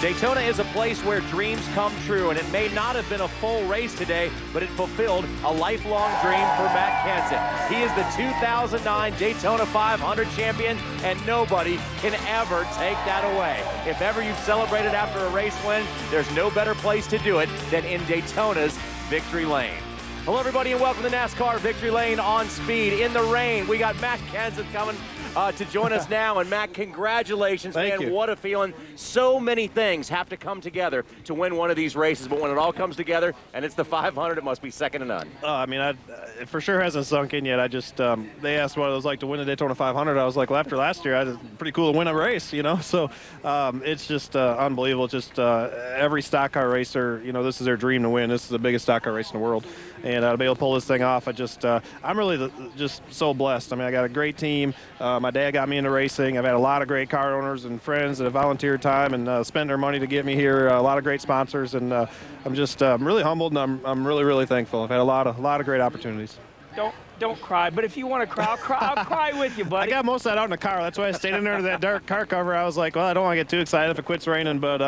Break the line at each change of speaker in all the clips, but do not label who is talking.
Daytona is a place where dreams come true, and it may not have been a full race today, but it fulfilled a lifelong dream for Matt Kenseth. He is the 2009 Daytona 500 champion, and nobody can ever take that away. If ever you've celebrated after a race win, there's no better place to do it than in Daytona's Victory Lane. Hello, everybody, and welcome to NASCAR Victory Lane on speed. In the rain, we got Matt Kenseth coming to join us now. And Matt, congratulations,
Thank
man.
you.
What a feeling. So many things have to come together to win one of these races, but when it all comes together and it's the 500, it must be second to none.
I mean, it for sure hasn't sunk in yet. I just, they asked what it was like to win the Daytona 500. I was like, well, after last year, it's pretty cool to win a race, you know? So it's just unbelievable. Just every stock car racer, you know, this is their dream to win. This is the biggest stock car race in the world. And to be able to pull this thing off, I'm really just so blessed. I mean, I got a great team. My dad got me into racing. I've had a lot of great car owners and friends that have volunteered time and spent their money to get me here. A lot of great sponsors, and I'm really humbled, and I'm really, really thankful. I've had a lot of great opportunities.
Don't cry, but if you want to cry, I'll cry with you, buddy.
I got most of that out in the car. That's why I stayed in there to that dark car cover. I was like, well, I don't want to get too excited if it quits raining, but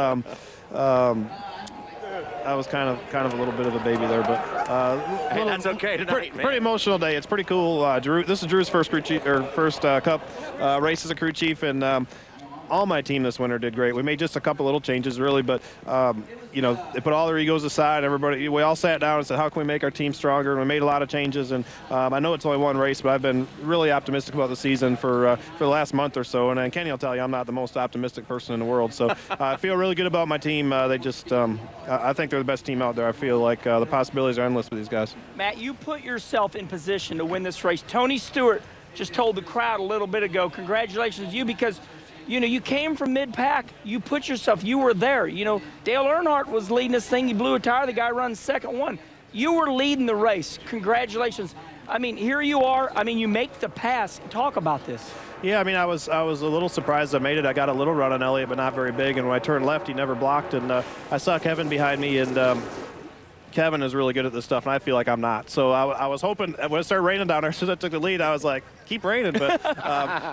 I was kind of a little bit of a baby there, but
hey, that's okay tonight, man.
Pretty emotional day. It's pretty cool. Drew, this is Drew's first crew chief, or first Cup race as a crew chief, and all my team this winter did great. We made just a couple little changes, really, but you know, they put all their egos aside. We all sat down and said, how can we make our team stronger? And we made a lot of changes. And I know it's only one race, but I've been really optimistic about the season for the last month or so. And Kenny will tell you, I'm not the most optimistic person in the world. So I feel really good about my team. I think they're the best team out there. I feel like the possibilities are endless with these guys.
Matt, you put yourself in position to win this race. Tony Stewart just told the crowd a little bit ago, congratulations to you, because you know, you came from mid-pack. You put yourself, you were there. You know, Dale Earnhardt was leading this thing. He blew a tire. The guy runs second one. You were leading the race. Congratulations. I mean, here you are. I mean, you make the pass. Talk about this.
Yeah, I mean, I was a little surprised I made it. I got a little run on Elliott, but not very big. And when I turned left, he never blocked. And I saw Kevin behind me, and Kevin is really good at this stuff, and I feel like I'm not. So I was hoping, when it started raining down there, as soon as I took the lead, I was like, keep raining. But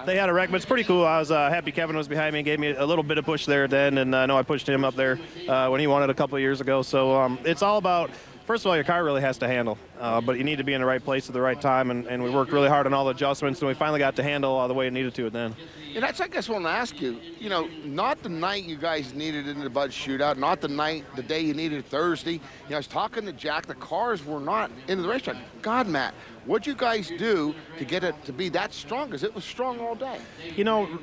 they had a wreck, but it's pretty cool. I was happy Kevin was behind me and gave me a little bit of push there then, and I know I pushed him up there when he won it a couple of years ago. So it's all about, first of all, your car really has to handle, but you need to be in the right place at the right time, and we worked really hard on all the adjustments, and we finally got to handle the way it needed to then.
And that's, I guess, what I want to ask you. You know, not the night you guys needed in the Bud Shootout, not the day you needed Thursday. You know, I was talking to Jack. The cars were not into the racetrack. God, Matt, what'd you guys do to get it to be that strong? Because it was strong all day.
You know,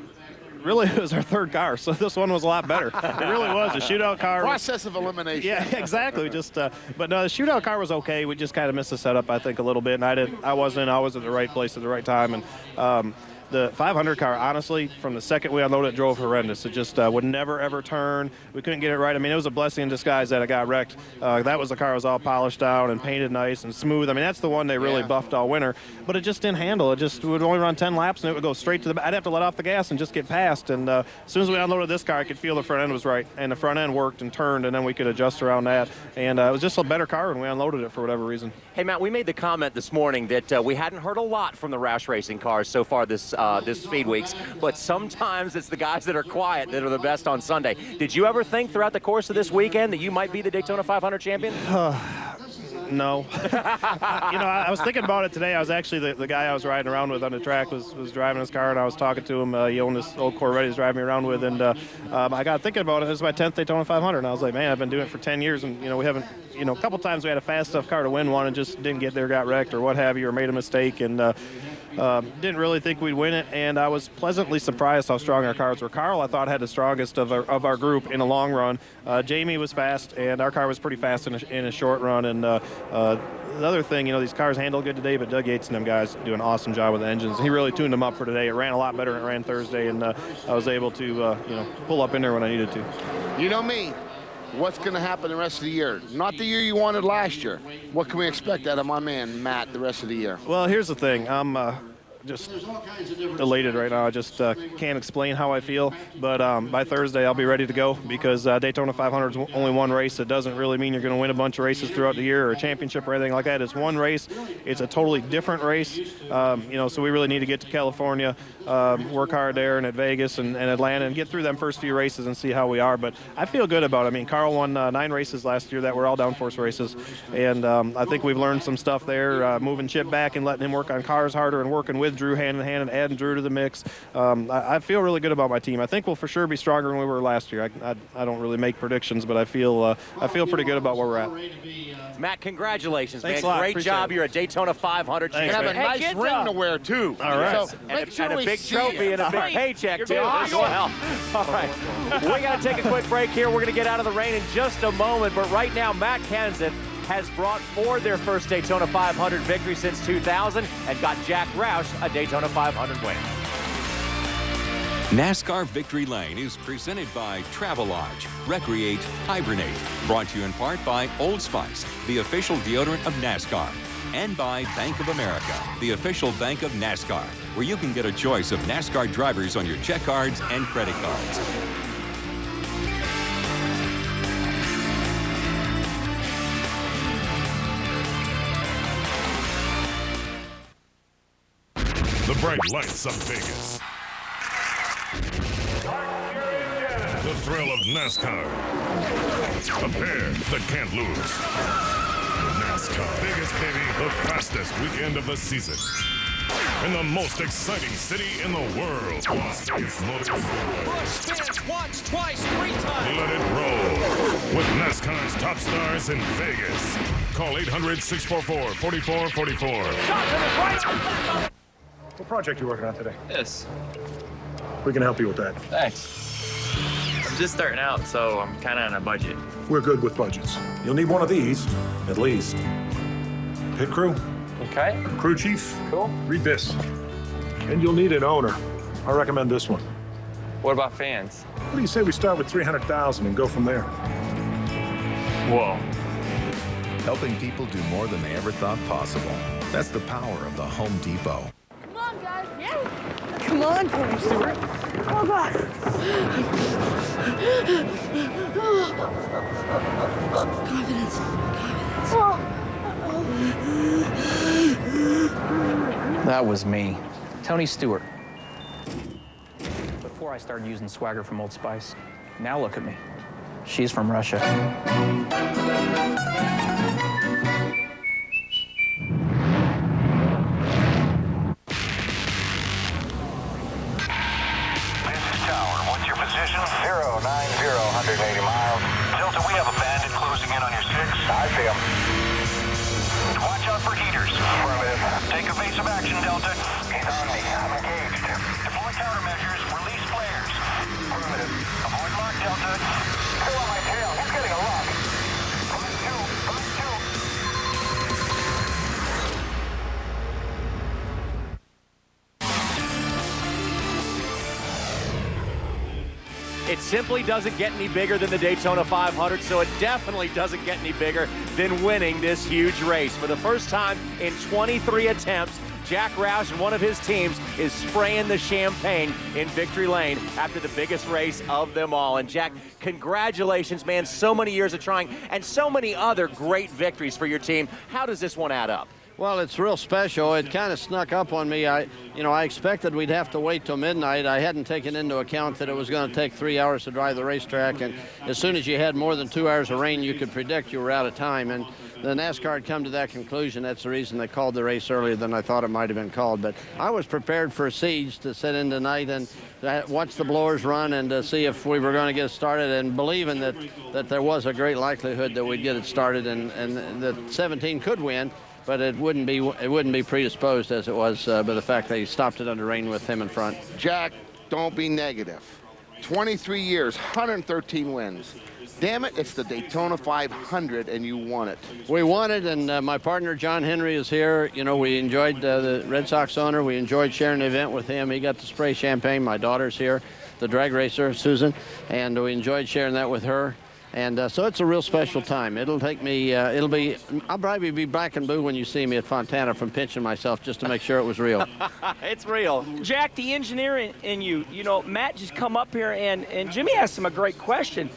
really, it was our third car, so this one was a lot better. It really was. The shootout car.
Process of elimination.
Yeah, exactly. But no, the shootout car was okay. We just kind of missed the setup, I think, a little bit, and I wasn't at the right place at the right time, and the 500 car, honestly, from the second we unloaded, it drove horrendous. It just would never, ever turn. We couldn't get it right. I mean, it was a blessing in disguise that it got wrecked. That was the car was all polished down and painted nice and smooth. I mean, that's the one they really buffed all winter. But it just didn't handle. It would only run 10 laps, and it would go straight to the – I'd have to let off the gas and just get past. And as soon as we unloaded this car, I could feel the front end was right. And the front end worked and turned, and then we could adjust around that. And it was just a better car when we unloaded it for whatever reason.
Hey, Matt, we made the comment this morning that we hadn't heard a lot from the Roush racing cars so far this speed weeks, but sometimes it's the guys that are quiet that are the best on Sunday. Did you ever think throughout the course of this weekend that you might be the Daytona 500 champion?
No. You know, I was thinking about it today. I was actually the guy I was riding around with on the track was driving his car, and I was talking to him. He owned this old Corvette he was driving me around with, and I got thinking about it. This is my 10th Daytona 500, and I was like, man, I've been doing it for 10 years, and, you know, we haven't, you know, a couple times we had a fast enough car to win one and just didn't get there, got wrecked or what have you, or made a mistake, and didn't really think we'd win it, and I was pleasantly surprised how strong our cars were. Carl, I thought, had the strongest of our group in a long run. Jamie was fast, and our car was pretty fast in a short run, and the other thing, you know, these cars handle good today, but Doug Yates and them guys do an awesome job with the engines. He really tuned them up for today. It ran a lot better than it ran Thursday, and I was able to, you know, pull up in there when I needed to.
You know me. What's going to happen the rest of the year? Not the year you wanted last year. What can we expect out of my man, Matt, the rest of the year?
Well, here's the thing. just elated right now. I just can't explain how I feel, but by Thursday I'll be ready to go, because Daytona 500 is only one race. It doesn't really mean you're going to win a bunch of races throughout the year or a championship or anything like that. It's one race. It's a totally different race, so we really need to get to California, work hard there and at Vegas and Atlanta, and get through them first few races and see how we are. But I feel good about it. I mean, Carl won 9 races last year that were all downforce races, and I think we've learned some stuff there, moving Chip back and letting him work on cars harder and working with Drew hand in hand and adding Drew to the mix. I feel really good about my team. I think we'll for sure be stronger than we were last year. I don't really make predictions, but I feel pretty good about where we're at.
Matt, congratulations,
Thanks
man.
a lot.
Great
Appreciate
job.
it.
You're a Daytona 500
Thanks,
champion.
Have a
Hey,
nice
good
ring
job.
to wear, too.
All right.
So
And
make sure
a
we
big
see
trophy
it.
and a big
Right.
paycheck,
You're
too,
very
as
good.
well. All right. We got to take a quick break here. We're going to get out of the rain in just a moment, but right now, Matt Kenseth has brought Ford their first Daytona 500 victory since 2000 and got Jack Roush a Daytona 500 win.
NASCAR Victory Lane is presented by Travelodge, Recreate, Hibernate. Brought to you in part by Old Spice, the official deodorant of NASCAR. And by Bank of America, the official bank of NASCAR, where you can get a choice of NASCAR drivers on your check cards and credit cards.
The bright lights of Vegas. The thrill of NASCAR. A pair that can't lose. NASCAR. Vegas, baby. The fastest weekend of the season. In the most exciting city in the world. Las Vegas Motor Speedway.
Spins once, twice, 3 times.
Let it roll. With NASCAR's top stars in Vegas. Call 800-644-4444.
What project you working on today?
This.
We can help you with that.
Thanks. I'm just starting out, so I'm kind of on a budget.
We're good with budgets. You'll need one of these, at least. Pit crew,
Okay.
crew chief.
Cool.
Read this. And you'll need an owner. I recommend this one.
What about fans?
What do you say we start with 300,000 and go from there?
Whoa.
Helping people do more than they ever thought possible. That's the power of the Home Depot.
Come on, guys. Yeah. Come on, Tony Stewart. Oh, God. Confidence.
That was me, Tony Stewart. Before I started using swagger from Old Spice. Now look at me. She's from Russia.
What's your position? 090, 180 miles. Delta, we have a bandit closing in on your 6. I see him. Watch out for heaters. Affirmative. Take evasive action, Delta. He's on me. I'm engaged. Deploy countermeasures. Release flares. Affirmative. Avoid lock, Delta. Pull on my tail. He's getting a lock. Line 2.
It simply doesn't get any bigger than the Daytona 500, so it definitely doesn't get any bigger than winning this huge race. For the first time in 23 attempts, Jack Roush and one of his teams is spraying the champagne in Victory Lane after the biggest race of them all. And Jack, congratulations, man. So many years of trying and so many other great victories for your team. How does this one add up?
Well, it's real special. It kind of snuck up on me. I expected we'd have to wait till midnight. I hadn't taken into account that it was going to take 3 hours to drive the racetrack, and as soon as you had more than 2 hours of rain, you could predict you were out of time. And the NASCAR had come to that conclusion. That's the reason they called the race earlier than I thought it might have been called. But I was prepared for a siege to sit in tonight and watch the blowers run and to see if we were going to get started, and believing that there was a great likelihood that we'd get it started and that 17 could win. But it wouldn't be predisposed as it was by the fact that he stopped it under rain with him in front.
Jack, don't be negative. 23 years, 113 wins. Damn it, it's the Daytona 500, and you won it.
We won it, and my partner John Henry is here. You know, we enjoyed the Red Sox owner. We enjoyed sharing the event with him. He got to spray champagne. My daughter's here, the drag racer, Susan, and we enjoyed sharing that with her. And so it's a real special time. It'll take me, I'll probably be black and blue when you see me at Fontana from pinching myself just to make sure it was real.
It's real.
Jack, the engineer in you, Matt just come up here and Jimmy asked him a great question.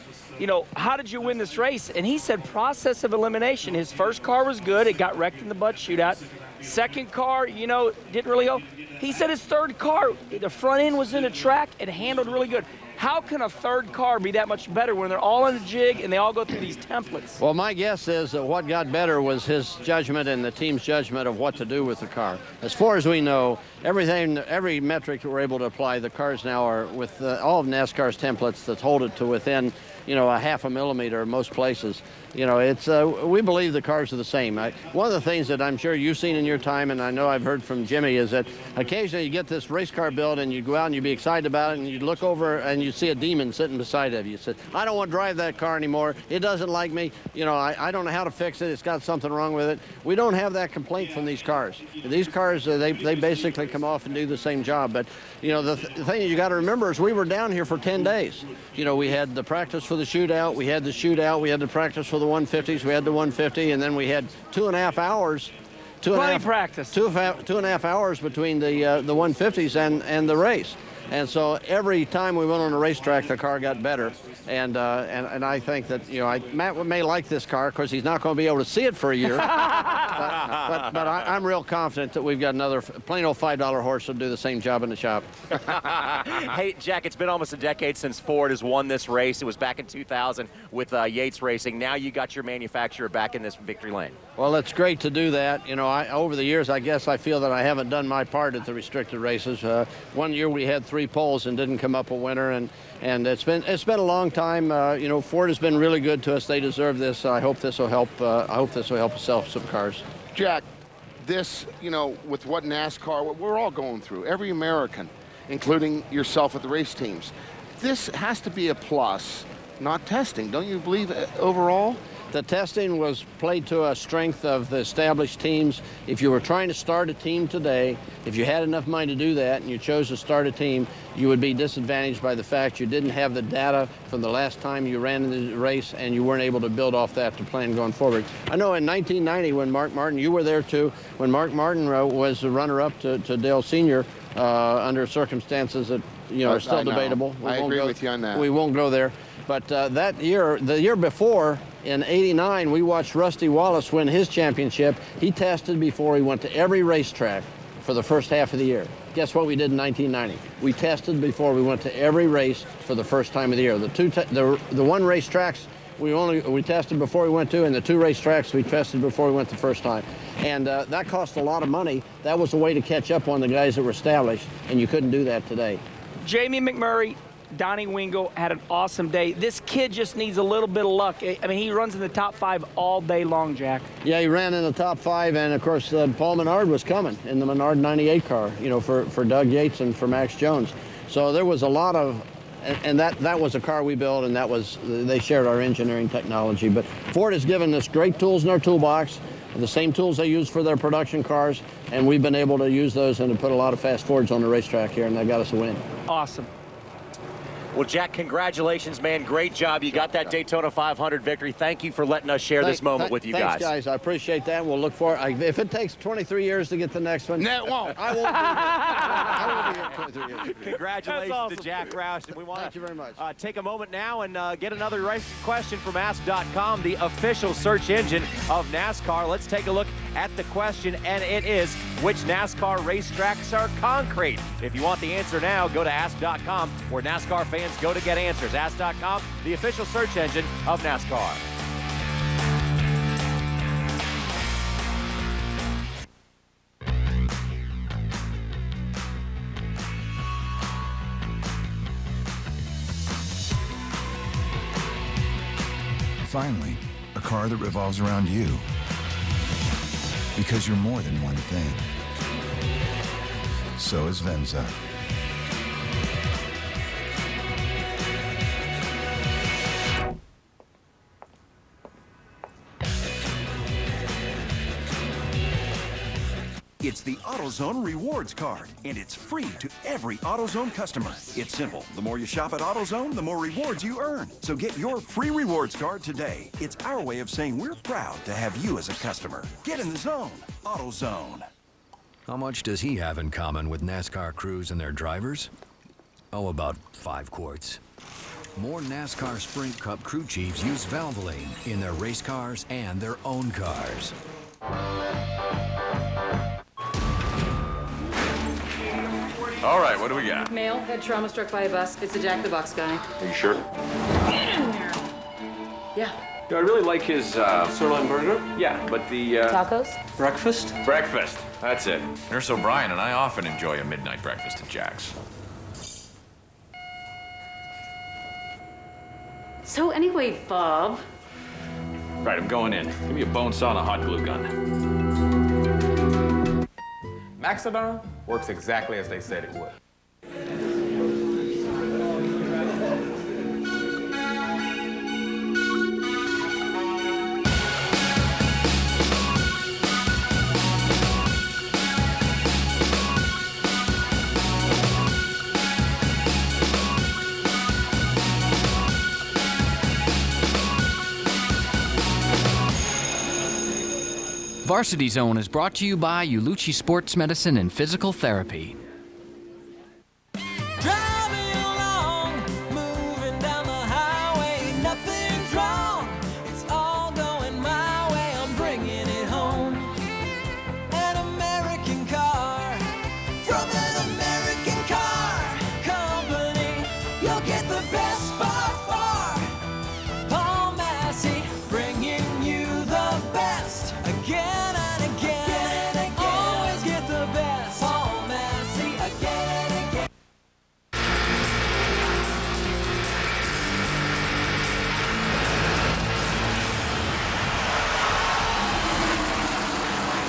How did you win this race? And he said process of elimination. His first car was good. It got wrecked in the Bud shootout. Second car, didn't really go. He said his third car, the front end was in the track and handled really good. How can a third car be that much better when they're all in a jig and they all go through these templates?
Well, my guess is that what got better was his judgment and the team's judgment of what to do with the car. As far as we know, every metric that we're able to apply, the cars now are with all of NASCAR's templates that hold it to within, a half a millimeter in most places. We believe the cars are the same. One of the things that I'm sure you've seen in your time, and I know I've heard from Jimmy, is that occasionally you get this race car build and you go out and you be excited about it and you look over and you see a demon sitting beside of you. You say, I don't want to drive that car anymore. It doesn't like me. I don't know how to fix it. It's got something wrong with it. We don't have that complaint from these cars. These cars, they basically come off and do the same job. But, the thing you got to remember is we were down here for 10 days. We had the practice for the shootout. We had the shootout. We had the practice for the 150s. We had the 150, and then we had 2.5 hours.
Practice.
2.5 hours between the 150s and the race. And so every time we went on a racetrack, the car got better. And I think that, Matt may like this car because he's not going to be able to see it for a year. but I'm real confident that we've got another plain old $5 horse that'll do the same job in the shop.
Hey, Jack, it's been almost a decade since Ford has won this race. It was back in 2000 with Yates Racing. Now you got your manufacturer back in this victory lane.
Well, it's great to do that. Over the years, I guess I feel that I haven't done my part at the restricted races. One year we had 3 poles and didn't come up a winner, and it's been a long time. Ford has been really good to us. They deserve this. I hope this will help. I hope this will help us sell some cars.
Jack, this, with what NASCAR, what we're all going through, every American, including yourself with the race teams, this has to be a plus, not testing. Don't you believe overall?
The testing was played to a strength of the established teams. If you were trying to start a team today, if you had enough money to do that and you chose to start a team, you would be disadvantaged by the fact you didn't have the data from the last time you ran in the race and you weren't able to build off that to plan going forward. I know in 1990 when Mark Martin, you were there too, when Mark Martin was the runner-up to Dale Sr. Under circumstances that are still debatable.
I agree with you on that.
We won't go there. But that year, the year before, in '89, we watched Rusty Wallace win his championship. He tested before he went to every racetrack for the first half of the year. Guess what we did in 1990? We tested before we went to every race for the first time of the year. The one racetracks we tested before we went to, and the 2 racetracks we tested before we went the first time. And that cost a lot of money. That was a way to catch up on the guys that were established, and you couldn't do that today.
Jamie McMurray, Donnie Wingo had an awesome day. This kid just needs a little bit of luck. I mean, he runs in the top 5 all day long, Jack.
Yeah, he ran in the top 5, and of course, Paul Menard was coming in the Menard 98 car, for Doug Yates and for Max Jones. So there was a lot of, and that was a car we built, and they shared our engineering technology. But Ford has given us great tools in our toolbox, the same tools they use for their production cars, and we've been able to use those and to put a lot of fast Fords on the racetrack here, and that got us a win.
Awesome.
Well, Jack, congratulations, man. Great job. You got that Daytona 500 victory. Thank you for letting us share this moment with you guys.
Thanks, guys. I appreciate that. We'll look for it. If it takes 23 years to get the next one,
no, it won't.
I won't be here. I won't be here 23 years.
Congratulations
awesome.
to Jack Roush. And we want
Thank you very much.
Take a moment now and get another race question from Ask.com, the official search engine of NASCAR. Let's take a look at the question, and it is, which NASCAR racetracks are concrete? If you want the answer now, go to Ask.com, where NASCAR fans go to get answers. Ask.com, the official search engine of NASCAR.
Finally, a car that revolves around you. Because you're more than one thing. So is Venza.
It's the AutoZone Rewards Card, and it's free to every AutoZone customer. It's simple. The more you shop at AutoZone, the more rewards you earn. So get your free rewards card today. It's our way of saying we're proud to have you as a customer. Get in the zone. AutoZone.
How much does he have in common with NASCAR crews and their drivers? Oh, about 5 quarts. More NASCAR Sprint Cup crew chiefs use Valvoline in their race cars and their own cars.
All right, what do we got?
Male, head trauma struck by a bus. It's the Jack the Box guy.
Are you sure?
Get in there. Yeah.
I really like his sirloin burger. Yeah, but the...
Tacos?
Breakfast? Breakfast. That's it. Nurse O'Brien and I often enjoy a midnight breakfast at Jack's.
So anyway, Bob.
Right, I'm going in. Give me a bone saw and a hot glue gun.
Maxodon works exactly as they said it would.
Varsity Zone is brought to you by Ulucci Sports Medicine and Physical Therapy.
Driving along, moving down the highway, nothing's wrong. It's all going my way, I'm bringing it home. An American car, from an American car company. You'll get the best by far. Paul Massey, bringing you the best again.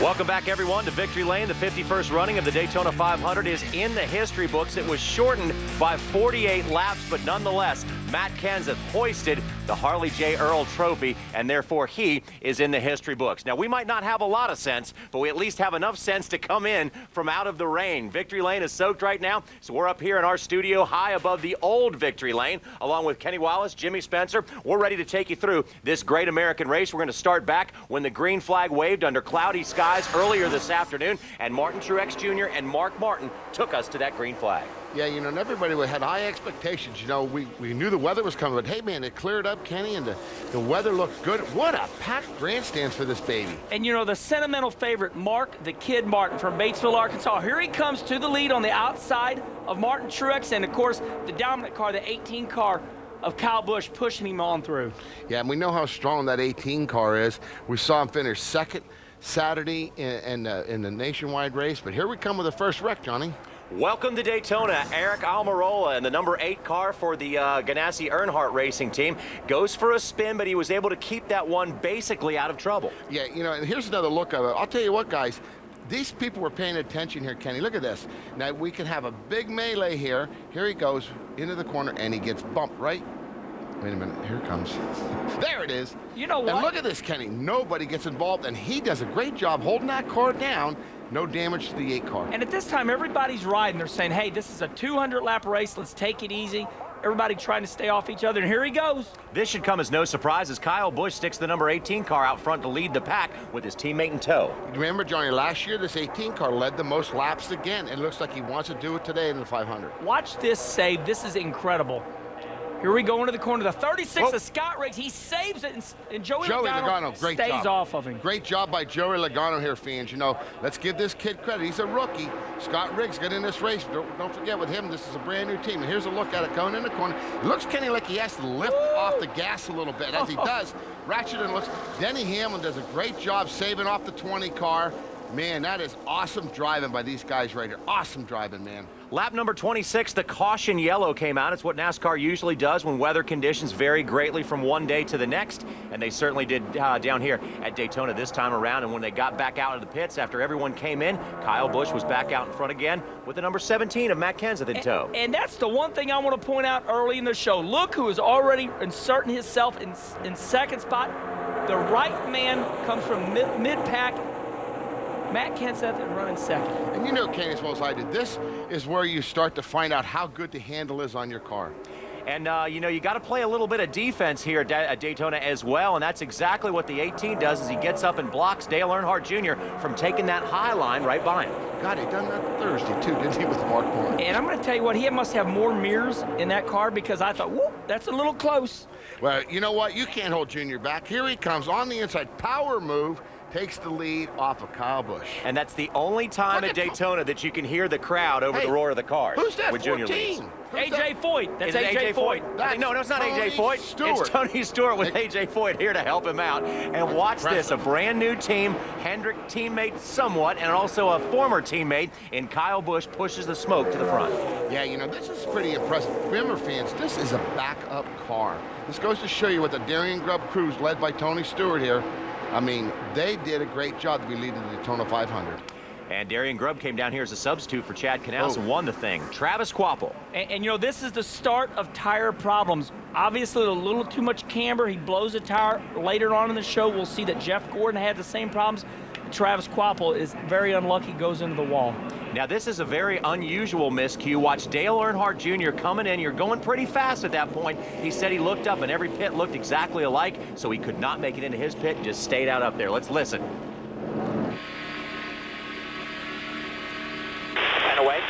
Welcome back, everyone, to Victory Lane. The 51st running of the Daytona 500 is in the history books. It was shortened by 48 laps, but nonetheless, Matt Kenseth hoisted the Harley J. Earl Trophy, and therefore he is in the history books. Now, we might not have a lot of sense, but we at least have enough sense to come in from out of the rain. Victory Lane is soaked right now, so we're up here in our studio high above the old Victory Lane, along with Kenny Wallace, Jimmy Spencer. We're ready to take you through this great American race. We're going to start back when the green flag waved under cloudy skies earlier this afternoon, and Martin Truex Jr. and Mark Martin took us to that green flag.
Yeah, you know, and everybody had high expectations. You know, we knew the weather was coming, but hey, man, it cleared up, Kenny, and the weather looked good. What a packed grandstands for this baby.
And, you know, the sentimental favorite, Mark the Kid Martin from Batesville, Arkansas. Here he comes to the lead on the outside of Martin Truex, and, of course, the dominant car, the 18 car of Kyle Busch, pushing him on through.
Yeah, and we know how strong that 18 car is. We saw him finish second Saturday in the nationwide race, but here we come with the first wreck, Johnny.
Welcome to Daytona. Eric Almirola in the number 8 car for the Ganassi Earnhardt Racing Team goes for a spin, but he was able to keep that one basically out of trouble.
Yeah, you know, and here's another look of it. I'll tell you what, guys, these people were paying attention here, Kenny. Look at this. Now, we can have a big melee here. Here he goes into the corner, and he gets bumped, right? Wait a minute, here it comes. There it is.
You know what?
And look at this, Kenny. Nobody gets involved, and he does a great job holding that car down. No damage to the 8 car.
And at this time, everybody's riding. They're saying, hey, this is a 200-lap race. Let's take it easy. Everybody trying to stay off each other, and here he goes.
This should come as no surprise as Kyle Busch sticks the number 18 car out front to lead the pack with his teammate in tow.
Remember, Johnny, last year this 18 car led the most laps again. It looks like he wants to do it today in the 500.
Watch this save. This is incredible. Here we go into the corner. The 36 of Scott Riggs. He saves it, and Joey Logano
great
stays
job.
off of him.
Great job by Joey Logano here, fans. You know, let's give this kid credit. He's a rookie. Scott Riggs got in this race. Don't forget, with him, this is a brand new team. And here's a look at it going in the corner. It looks, Kenny, like he has to lift off the gas a little bit. As he does, ratchet and looks. Denny Hamlin does a great job saving off the 20 car. Man, that is awesome driving by these guys right here. Awesome driving, man.
Lap number 26, the caution yellow came out. It's what NASCAR usually does when weather conditions vary greatly from one day to the next, and they certainly did down here at Daytona this time around. And when they got back out of the pits after everyone came in, Kyle Busch was back out in front again with the number 17 of Matt Kenseth in tow.
And that's the one thing I want to point out early in the show. Look who is already inserting himself in second spot. The right man comes from mid-pack. Matt Kenseth is running second.
And you know, Kenny, as well as I did, this is where you start to find out how good the handle is on your car.
And, you know, you got to play a little bit of defense here at Daytona as well, and that's exactly what the 18 does, is he gets up and blocks Dale Earnhardt Jr. from taking that high line right by him.
God, he done that Thursday, too, didn't he, with Mark Moore?
And I'm going to tell you what, he must have more mirrors in that car, because I thought, whoop, that's a little close.
Well, you know what? You can't hold Junior back. Here he comes on the inside. Power move. Takes the lead off of Kyle Busch.
And that's the only time at Daytona that you can hear the crowd over the roar of the cars.
Who's that,
with Junior leads.
A.J. Foyt. That's A.J. Foyt.
No, it's not A.J. Foyt. It's Tony Stewart with A.J. Foyt here to help him out. And watch this, a brand new team, Hendrick teammate somewhat, and also a former teammate in Kyle Busch pushes the smoke to the front.
Yeah, you know, this is pretty impressive. Remember, fans, this is a backup car. This goes to show you what the Darien Grubb crews led by Tony Stewart here. I mean, they did a great job to be leading the Daytona 500.
And Darien Grubb came down here as a substitute for Chad Knaus and won the thing. Travis Kvapil.
And, you know, this is the start of tire problems. Obviously, a little too much camber. He blows a tire. Later on in the show, we'll see that Jeff Gordon had the same problems. Travis Kvapil is very unlucky, goes into the wall.
Now, this is a very unusual miscue. Watch Dale Earnhardt Jr. coming in. You're going pretty fast at that point. He said he looked up, and every pit looked exactly alike, so he could not make it into his pit and just stayed out up there. Let's listen.
And away.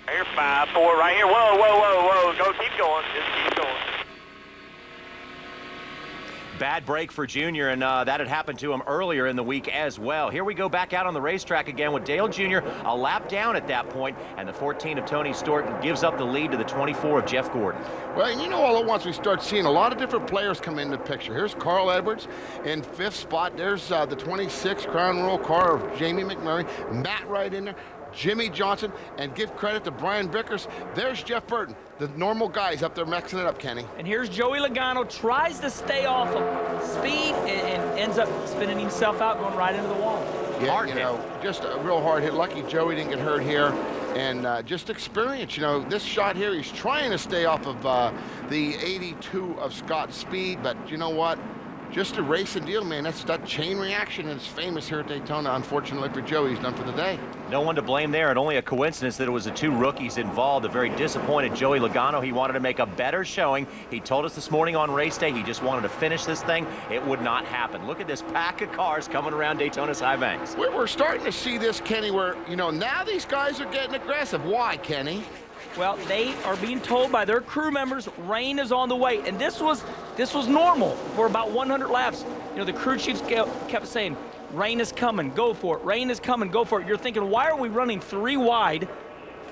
Here, 5-4 right here. Whoa, whoa, whoa, whoa. Go, keep going. Just keep going.
Bad break for Junior, and that had happened to him earlier in the week as well. Here we go back out on the racetrack again with Dale Jr. a lap down at that point, and the 14 of Tony Stewart gives up the lead to the 24 of Jeff Gordon.
Well, and you know, all at once we start seeing a lot of different players come into the picture. Here's Carl Edwards in 5th spot. There's the 26 Crown Royal car of Jamie McMurray. Matt right in there. Jimmy Johnson, and give credit to Brian Vickers. There's Jeff Burton, the normal guys up there mixing it up, Kenny.
And here's Joey Logano, tries to stay off of speed and ends up spinning himself out, going right into the wall.
Yeah,
Hard
you
hit.
know, just a real hard hit. Lucky Joey didn't get hurt here. And just experience, you know, this shot here, he's trying to stay off of the 82 of Scott's speed, but you know what? Just a race and deal, man. That's that chain reaction, and it's famous here at Daytona. Unfortunately for Joey, he's done for the day.
No one to blame there, and only a coincidence that it was the two rookies involved. A very disappointed Joey Logano. He wanted to make a better showing. He told us this morning on race day he just wanted to finish this thing. It would not happen. Look at this pack of cars coming around Daytona's high banks.
We're starting to see this, Kenny, where, you know, now these guys are getting aggressive. Why, Kenny?
Well, they are being told by their crew members rain is on the way, and this was normal for about 100 laps. You know, the crew chiefs kept saying, rain is coming, go for it. Rain is coming, go for it. You're thinking, why are we running 3 wide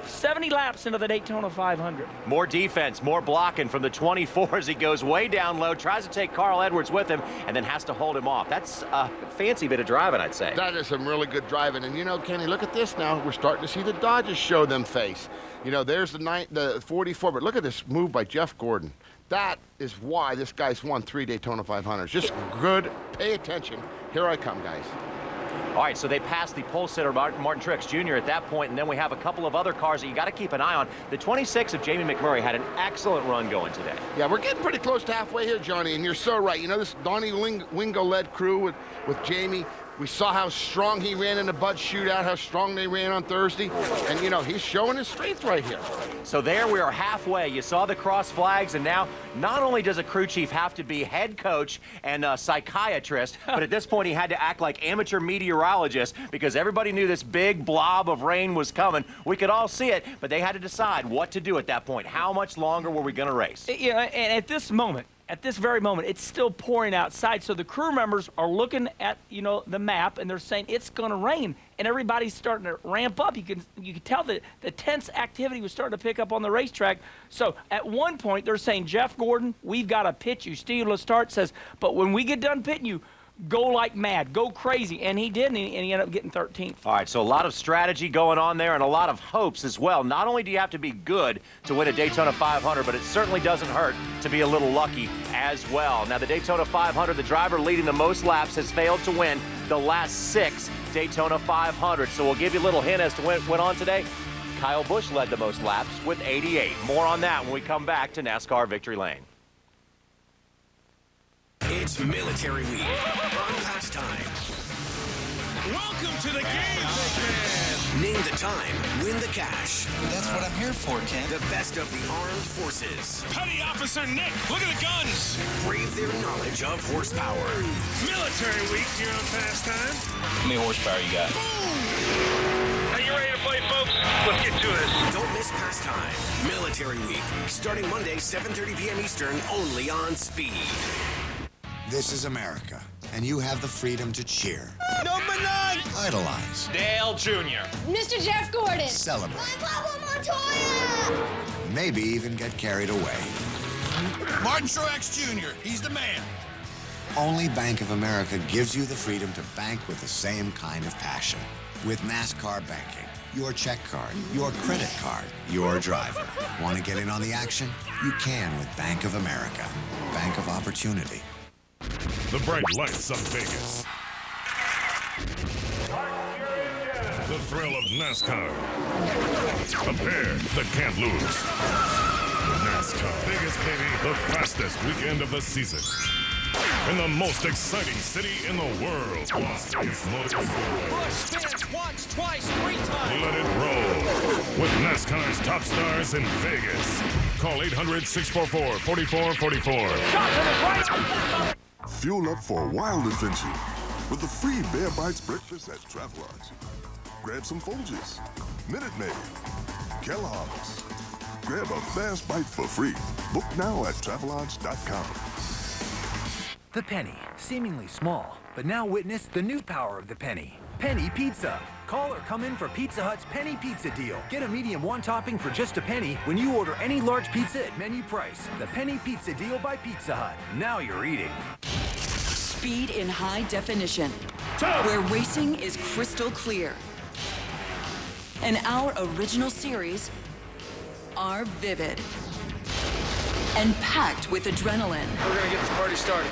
70 laps into the Daytona 500?
More defense, more blocking from the 24 as he goes way down low, tries to take Carl Edwards with him, and then has to hold him off. That's a fancy bit of driving, I'd say.
That is some really good driving. And, you know, Kenny, look at this now. We're starting to see the Dodgers show them face. You know, there's the 44, but look at this move by Jeff Gordon. That is why this guy's won 3 Daytona 500s. Just good. Pay attention. Here I come, guys.
All right, so they passed the pole sitter, Martin Truex Jr. at that point, and then we have a couple of other cars that you got to keep an eye on. The 26 of Jamie McMurray had an excellent run going today.
Yeah, we're getting pretty close to halfway here, Johnny, and you're so right. You know, this Donnie Wingo-led crew with Jamie, we saw how strong he ran in the Bud shootout, how strong they ran on Thursday, and, you know, he's showing his strength right here.
So there we are halfway. You saw the cross flags, and now not only does a crew chief have to be head coach and a psychiatrist, but at this point he had to act like amateur meteorologist because everybody knew this big blob of rain was coming. We could all see it, but they had to decide what to do at that point. How much longer were we going to race?
You know, and at this moment, at this very moment, it's still pouring outside. So the crew members are looking at, you know, the map, and they're saying it's going to rain, and everybody's starting to ramp up. You can tell that the tense activity was starting to pick up on the racetrack. So at one point, they're saying, Jeff Gordon, we've got to pit you. Steve Lestart says, but when we get done pitting you, go like mad, go crazy. And he did, and he ended up getting 13th.
All right, so a lot of strategy going on there and a lot of hopes as well. Not only do you have to be good to win a Daytona 500, but it certainly doesn't hurt to be a little lucky as well. Now, the Daytona 500, the driver leading the most laps has failed to win the last 6 Daytona 500. So we'll give you a little hint as to what went on today. Kyle Busch led the most laps with 88. More on that when we come back to NASCAR Victory Lane.
It's Military Week on Pastime.
Welcome to the game, big man.
Name the time, win the cash.
That's what I'm here for, Ken.
The best of the armed forces.
Petty Officer Nick, look at the guns.
Brave their knowledge of horsepower.
Military week here on Pastime.
How many horsepower you got?
Are you ready to play, folks? Let's get to this.
Don't miss Pastime. Military Week. Starting Monday, 7:30 p.m. Eastern, only on Speed.
This is America, and you have the freedom to cheer.
Number 9!
Idolize.
Dale Jr.
Mr. Jeff Gordon.
Celebrate.
My Papa Montoya.
Maybe even get carried away.
Martin Truex Jr., he's the man.
Only Bank of America gives you the freedom to bank with the same kind of passion. With NASCAR banking, your check card, your credit card, your driver. Want to get in on the action? You can with Bank of America. Bank of Opportunity.
The bright lights of Vegas. The thrill of NASCAR. A pair that can't lose. NASCAR. Biggest baby, the fastest weekend of the season. In the most exciting city in the world.
Rush spins once, twice, 3 times.
Let it roll with NASCAR's top stars in Vegas. Call 800-644-4444.
Fuel up for a wild adventure with the free Bear Bites breakfast at Travelodge. Grab some Folgers, Minute Maid, Kellogg's. Grab a fast bite for free. Book now at Travelodge.com.
The penny, seemingly small, but now witness the new power of the penny. Penny Pizza. Call or come in for Pizza Hut's Penny Pizza deal. Get a medium 1 topping for just a penny when you order any large pizza at menu price. The Penny Pizza deal by Pizza Hut. Now you're eating.
Speed in high definition, where racing is crystal clear. And our original series are vivid and packed with adrenaline.
We're gonna get this party started.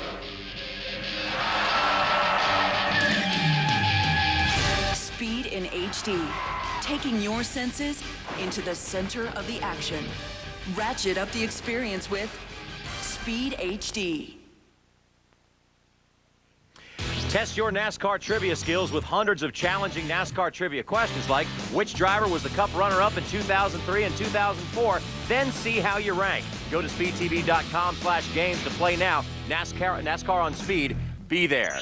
Speed in HD, taking your senses into the center of the action. Ratchet up the experience with Speed HD.
Test your NASCAR trivia skills with hundreds of challenging NASCAR trivia questions like which driver was the Cup runner-up in 2003 and 2004, then see how you rank. Go to speedtv.com/games to play now. NASCAR on Speed, be there.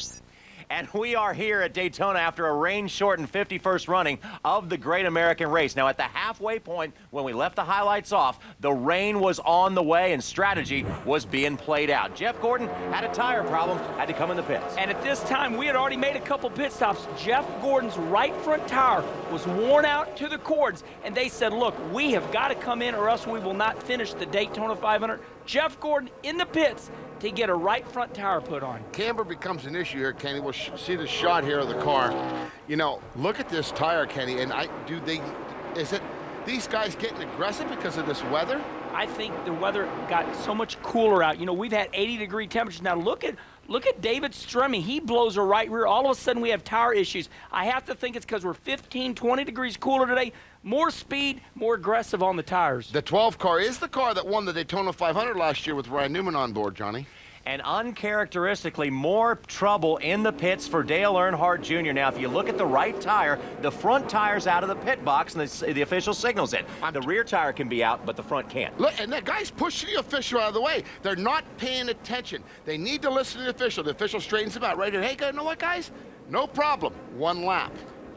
And we are here at Daytona after a rain-shortened 51st running of the Great American Race. Now, at the halfway point, when we left the highlights off, the rain was on the way and strategy was being played out. Jeff Gordon had a tire problem, had to come in the pits.
And at this time, we had already made a couple pit stops. Jeff Gordon's right front tire was worn out to the cords, and they said, look, we have got to come in or else we will not finish the Daytona 500. Jeff Gordon in the pits to get a right front tire put on.
Camber becomes an issue here, Kenny. We'll see the shot here of the car. You know, look at this tire, Kenny, and is it these guys getting aggressive because of this weather?
I think the weather got so much cooler out. You know, we've had 80-degree temperatures. Now look at David Strumming. He blows a right rear. All of a sudden we have tire issues. I have to think it's because we're 15, 20 degrees cooler today. More speed, more aggressive on the tires.
The 12 car is the car that won the Daytona 500 last year with Ryan Newman on board, Johnny.
And uncharacteristically, more trouble in the pits for Dale Earnhardt Jr. Now, if you look at the right tire, the front tire's out of the pit box, and the official signals it. The rear tire can be out, but the front can't.
Look, and that guy's pushing the official out of the way. They're not paying attention. They need to listen to the official. The official straightens them out right here. Hey, you know what, guys? No problem. 1 lap.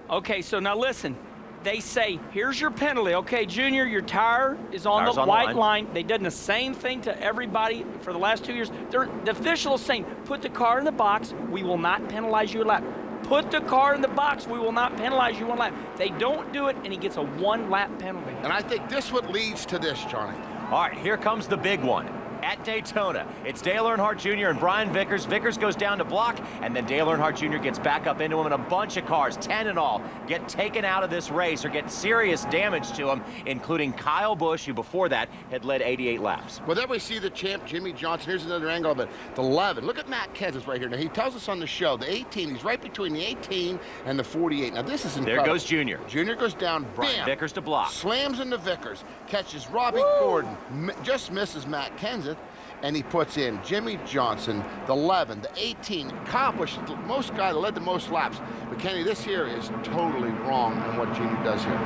Okay, so now listen. They say, here's your penalty. Okay, Junior, your tire is on the white line. They've done the same thing to everybody for the last 2 years. The official is saying, put the car in the box. We will not penalize you a lap. Put the car in the box. We will not penalize you 1 lap. They don't do it, and he gets a 1 lap penalty.
And I think this what leads to this, Johnny.
All right, here comes the big one. At Daytona, it's Dale Earnhardt Jr. and Brian Vickers. Vickers goes down to block, and then Dale Earnhardt Jr. gets back up into him, and a bunch of cars, 10 in all, get taken out of this race or get serious damage to them, including Kyle Busch, who before that had led 88 laps.
Well, there we see the champ, Jimmy Johnson. Here's another angle of it. The 11. Look at Matt Kenseth right here. Now, he tells us on the show, the 18, he's right between the 18 and the 48. Now, this is incredible.
There goes Junior.
Junior goes down,
Brian
bam,
Vickers to block.
Slams into Vickers, catches Robbie Gordon, just misses Matt Kenseth. and he puts in Jimmy Johnson, the 11, the 18, accomplished the most guy that led the most laps. But Kenny, this here is totally wrong on what Junior does here.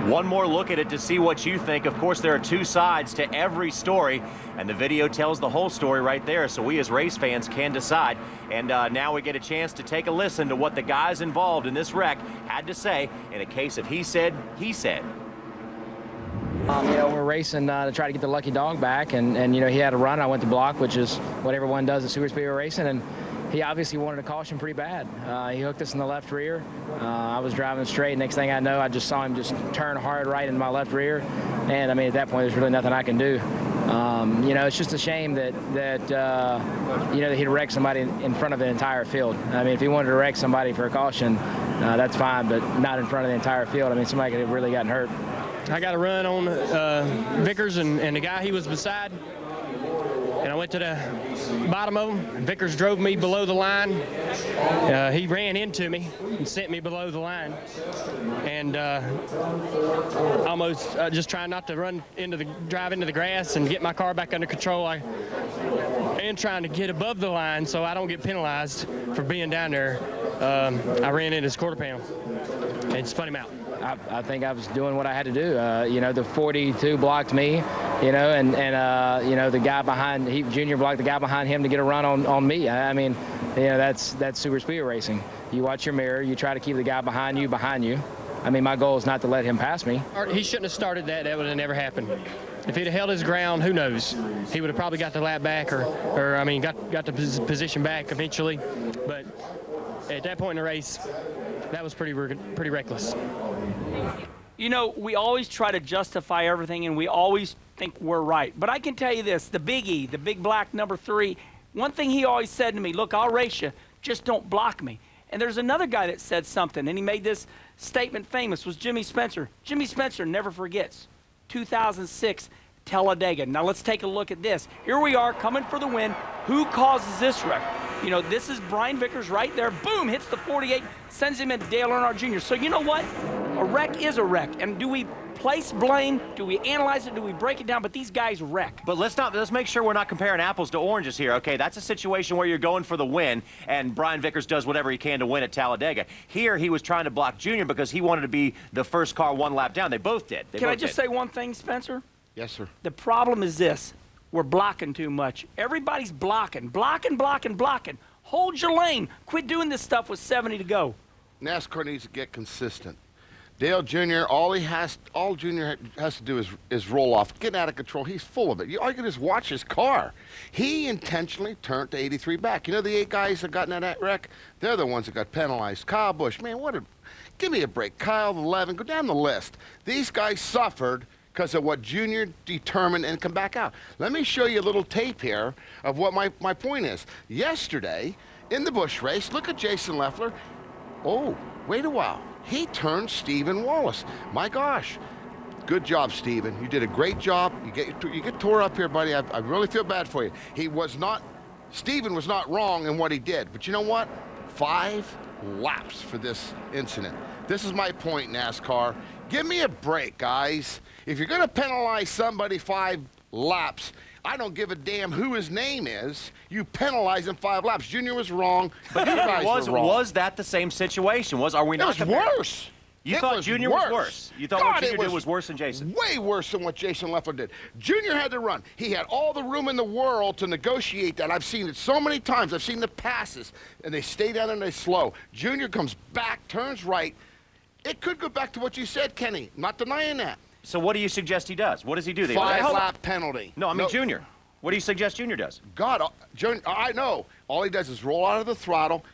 One more look at it to see what you think. Of course, there are two sides to every story, and the video tells the whole story right there, so we as race fans can decide. And now we get a chance to take a listen to what the guys involved in this wreck had to say in a case of he said, he said.
We're racing to try to get the lucky dog back, and he had a run. I went to block, which is what everyone does at super speedway racing, and he obviously wanted a caution pretty bad. He hooked us in the left rear. I was driving straight. Next thing I know, I just saw him just turn hard right into my left rear, and I mean, at that point, there's really nothing I can do. It's just a shame that he'd wreck somebody in front of the entire field. I mean, if he wanted to wreck somebody for a caution, that's fine, but not in front of the entire field. I mean, somebody could have really gotten hurt.
I got a run on Vickers and the guy he was beside, and I went to the bottom of him. Vickers drove me below the line. He ran into me and sent me below the line, and almost just trying not to drive into the grass and get my car back under control. And trying to get above the line so I don't get penalized for being down there. I ran into his quarter panel and spun him out.
I think I was doing what I had to do. The 42 blocked me, and the guy behind, Junior blocked the guy behind him to get a run on me. I mean, that's super speedway racing. You watch your mirror, you try to keep the guy behind you. I mean, my goal is not to let him pass me.
He shouldn't have started that. That would have never happened. If he'd have held his ground, who knows? He would have probably got the lap back or got the position back eventually. But at that point in the race, that was pretty reckless.
We always try to justify everything, and we always think we're right. But I can tell you this, the Big E, the big black number 3, one thing he always said to me, look, I'll race you, just don't block me. And there's another guy that said something, and he made this statement famous, was Jimmy Spencer. Jimmy Spencer never forgets. 2006 Talladega. Now let's take a look at this. Here we are coming for the win. Who causes this wreck? This is Brian Vickers right there. Boom, hits the 48, sends him into Dale Earnhardt Jr. So you know what? A wreck is a wreck. And do we place blame? Do we analyze it? Do we break it down? But these guys wreck.
But let's make sure we're not comparing apples to oranges here, okay? That's a situation where you're going for the win, and Brian Vickers does whatever he can to win at Talladega. Here, he was trying to block Junior because he wanted to be the first car one lap down. They both did.
Can I just say one thing, Spencer?
Yes, sir.
The problem is this. We're blocking too much. Everybody's blocking. Hold your lane. Quit doing this stuff with 70 to go.
NASCAR needs to get consistent. Dale Jr., all Junior has to do is roll off, get out of control. He's full of it. All you can do is watch his car. He intentionally turned to 83 back. The 8 guys that got in that wreck, they're the ones that got penalized. Kyle Busch, man, give me a break. Kyle, 11, go down the list. These guys suffered because of what Junior determined and come back out. Let me show you a little tape here of what my point is. Yesterday, in the Busch race, look at Jason Leffler. Oh, wait a while. He turned Stephen Wallace. My gosh. Good job, Stephen. You did a great job. You get tore up here, buddy. I really feel bad for you. Stephen was not wrong in what he did. But you know what? 5 laps for this incident. This is my point, NASCAR. Give me a break, guys. If you're going to penalize somebody 5 laps, I don't give a damn who his name is. You penalize him 5 laps. Junior was wrong, but you guys were wrong.
Was that the same situation? Are we not?
It was worse.
You thought Junior was worse. You thought what Junior did was worse than Jason?
Way worse than what Jason Leffler did. Junior had to run. He had all the room in the world to negotiate that. I've seen it so many times. I've seen the passes, and they stay down and they slow. Junior comes back, turns right. It could go back to what you said, Kenny. Not denying that.
So what do you suggest he does? What does he do?
5-lap penalty.
No, I mean Junior. What do you suggest Junior does?
Junior, I know. All he does is roll out of the throttle,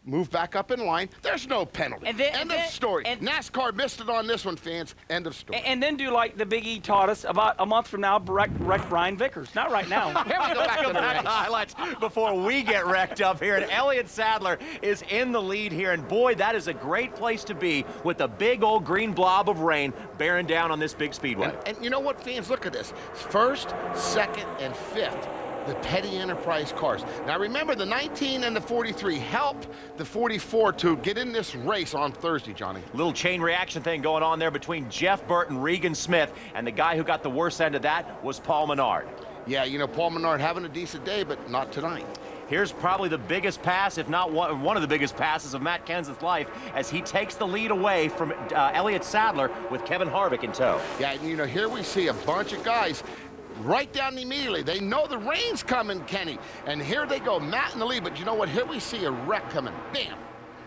move back up in line. There's no penalty. End of story. NASCAR missed it on this one, fans. End of story.
And then do like the Big E taught us about a month from now, wreck Brian Vickers. Not right now.
Here we go back to the race.
Highlights before we get wrecked up here. And Elliott Sadler is in the lead here. And boy, that is a great place to be with a big old green blob of rain bearing down on this big speedway.
And you know what, fans? Look at this. 1st, 2nd, and 5th. The Petty Enterprise cars. Now remember, the 19 and the 43 helped the 44 to get in this race on Thursday, Johnny.
Little chain reaction thing going on there between Jeff Burton, Regan Smith, and the guy who got the worst end of that was Paul Menard.
Yeah, you know, Paul Menard having a decent day, but not tonight.
Here's probably the biggest pass, if not one of the biggest passes of Matt Kenseth's life, as he takes the lead away from Elliott Sadler with Kevin Harvick in tow.
Yeah, and you know, here we see a bunch of guys right down immediately. They know the rain's coming, Kenny. And here they go, Matt in the lead. But you know what? Here we see a wreck coming. Bam!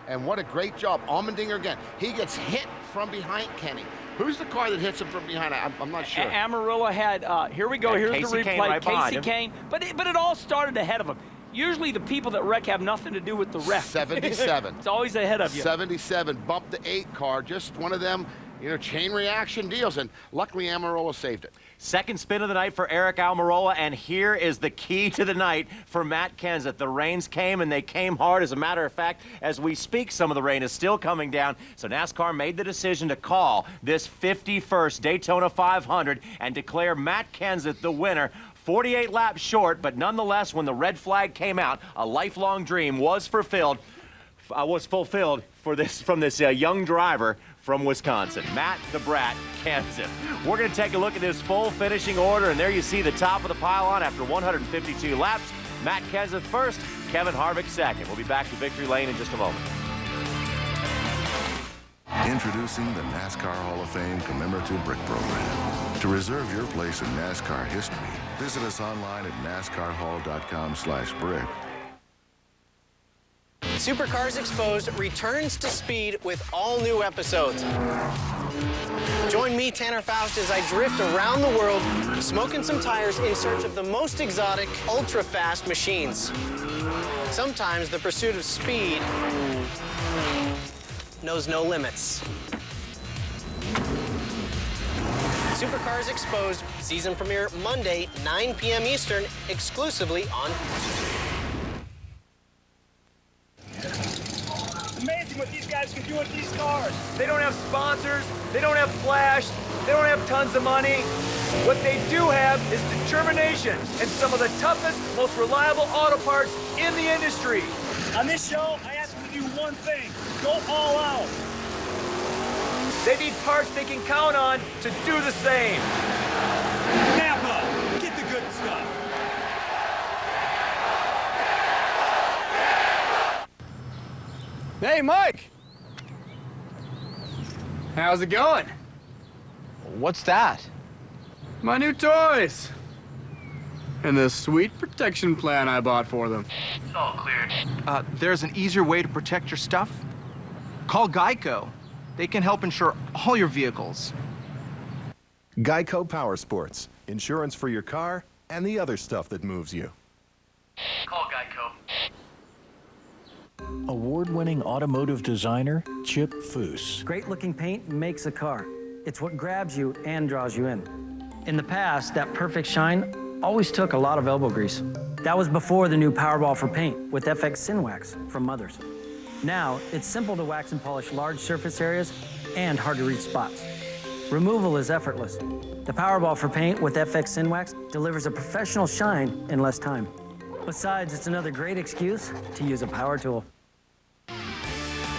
And what a great job. Allmendinger again. He gets hit from behind Kenny. Who's the car that hits him from behind? I'm not sure.
Amarillo had, here we go, here's
Casey
the replay.
Kane right
Casey Kane. But it all started ahead of him. Usually the people that wreck have nothing to do with the wreck.
77.
It's always ahead of you.
77, bumped the 8 car. Just one of them, you know, chain reaction deals. And luckily Amarillo saved it.
Second spin of the night for Eric Almirola, and here is the key to the night for Matt Kenseth. The rains came, and they came hard. As a matter of fact, as we speak, some of the rain is still coming down. So NASCAR made the decision to call this 51st Daytona 500 and declare Matt Kenseth the winner. 48 laps short, but nonetheless, when the red flag came out, a lifelong dream was fulfilled for this from this young driver from Wisconsin, Matt the Brat Kenseth. We're going to take a look at this full finishing order, and there you see the top of the pylon after 152 laps. Matt Kenseth first, Kevin Harvick second. We'll be back to Victory Lane in just a moment.
Introducing the NASCAR Hall of Fame Commemorative Brick Program. To reserve your place in NASCAR history, visit us online at NASCARHall.com/brick.
Supercars Exposed returns to speed with all new episodes. Join me, Tanner Faust, as I drift around the world, smoking some tires in search of the most exotic, ultra-fast machines. Sometimes the pursuit of speed knows no limits. Supercars Exposed, season premiere Monday, 9 p.m. Eastern, exclusively on.
It's amazing what these guys can do with these cars. They don't have sponsors, they don't have flash, they don't have tons of money. What they do have is determination and some of the toughest, most reliable auto parts in the industry. On this show, I ask them to do one thing: go all out. They need parts they can count on to do the same. Napa, get the good stuff.
Hey, Mike! How's it going?
What's that?
My new toys! And the sweet protection plan I bought for them.
It's all cleared. There's an easier way to protect your stuff? Call Geico. They can help insure all your vehicles.
Geico Power Sports. Insurance for your car and the other stuff that moves you.
Call Geico.
Award-winning automotive designer Chip Foose.
Great-looking paint makes a car. It's what grabs you and draws you in. In the past, that perfect shine always took a lot of elbow grease. That was before the new Powerball for paint with FX Synwax from Mothers. Now, it's simple to wax and polish large surface areas and hard-to-reach spots. Removal is effortless. The Powerball for paint with FX Synwax delivers a professional shine in less time. Besides, it's another great excuse to use a power tool.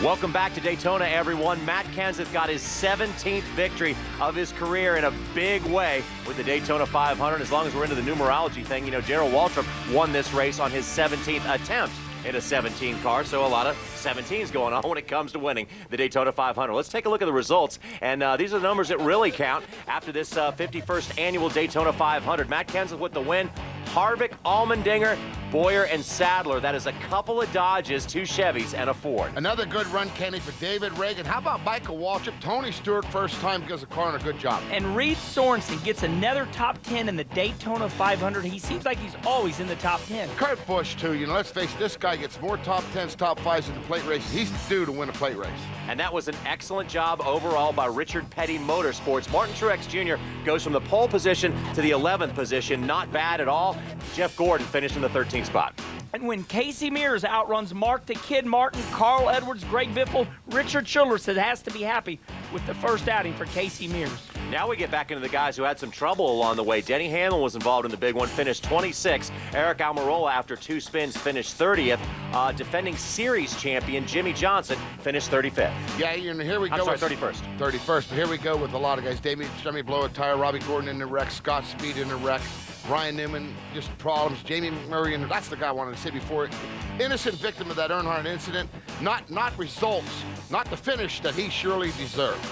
Welcome back to Daytona, everyone. Matt Kenseth got his 17th victory of his career in a big way with the Daytona 500. As long as we're into the numerology thing, you know, Gerald Waltrip won this race on his 17th attempt in a 17 car, so a lot of 17s going on when it comes to winning the Daytona 500. Let's take a look at the results, and these are the numbers that really count after this 51st annual Daytona 500. Matt Kenseth with the win. Harvick, Allmendinger, Boyer, and Sadler. That is a couple of Dodges, 2 Chevys, and a Ford.
Another good run, Kenny, for David Reagan. How about Michael Waltrip? Tony Stewart, first time, gives the car a good job.
And Reed Sorensen gets another top 10 in the Daytona 500. He seems like he's always in the top 10.
Kurt Busch, too. You know, let's face it, this guy gets more top 10s, top 5s in the plate races. He's due to win a plate race.
And that was an excellent job overall by Richard Petty Motorsports. Martin Truex Jr. goes from the pole position to the 11th position. Not bad at all. Jeff Gordon finished in the 13th spot.
And when Casey Mears outruns Mark the Kid Martin, Carl Edwards, Greg Biffle, Richard Childress has to be happy with the first outing for Casey Mears.
Now we get back into the guys who had some trouble along the way. Denny Hamlin was involved in the big one, finished 26th. Eric Almirola, after 2 spins, finished 30th. Defending series champion Jimmy Johnson finished 35th.
Yeah, and here we go.
I'm sorry, 31st.
31st, but here we go with a lot of guys. Demi Blow a tire, Robbie Gordon in the wreck, Scott Speed in the wreck. Ryan Newman, just problems. Jamie McMurray, and that's the guy I wanted to say before. Innocent victim of that Earnhardt incident. Not results, not the finish that he surely deserved.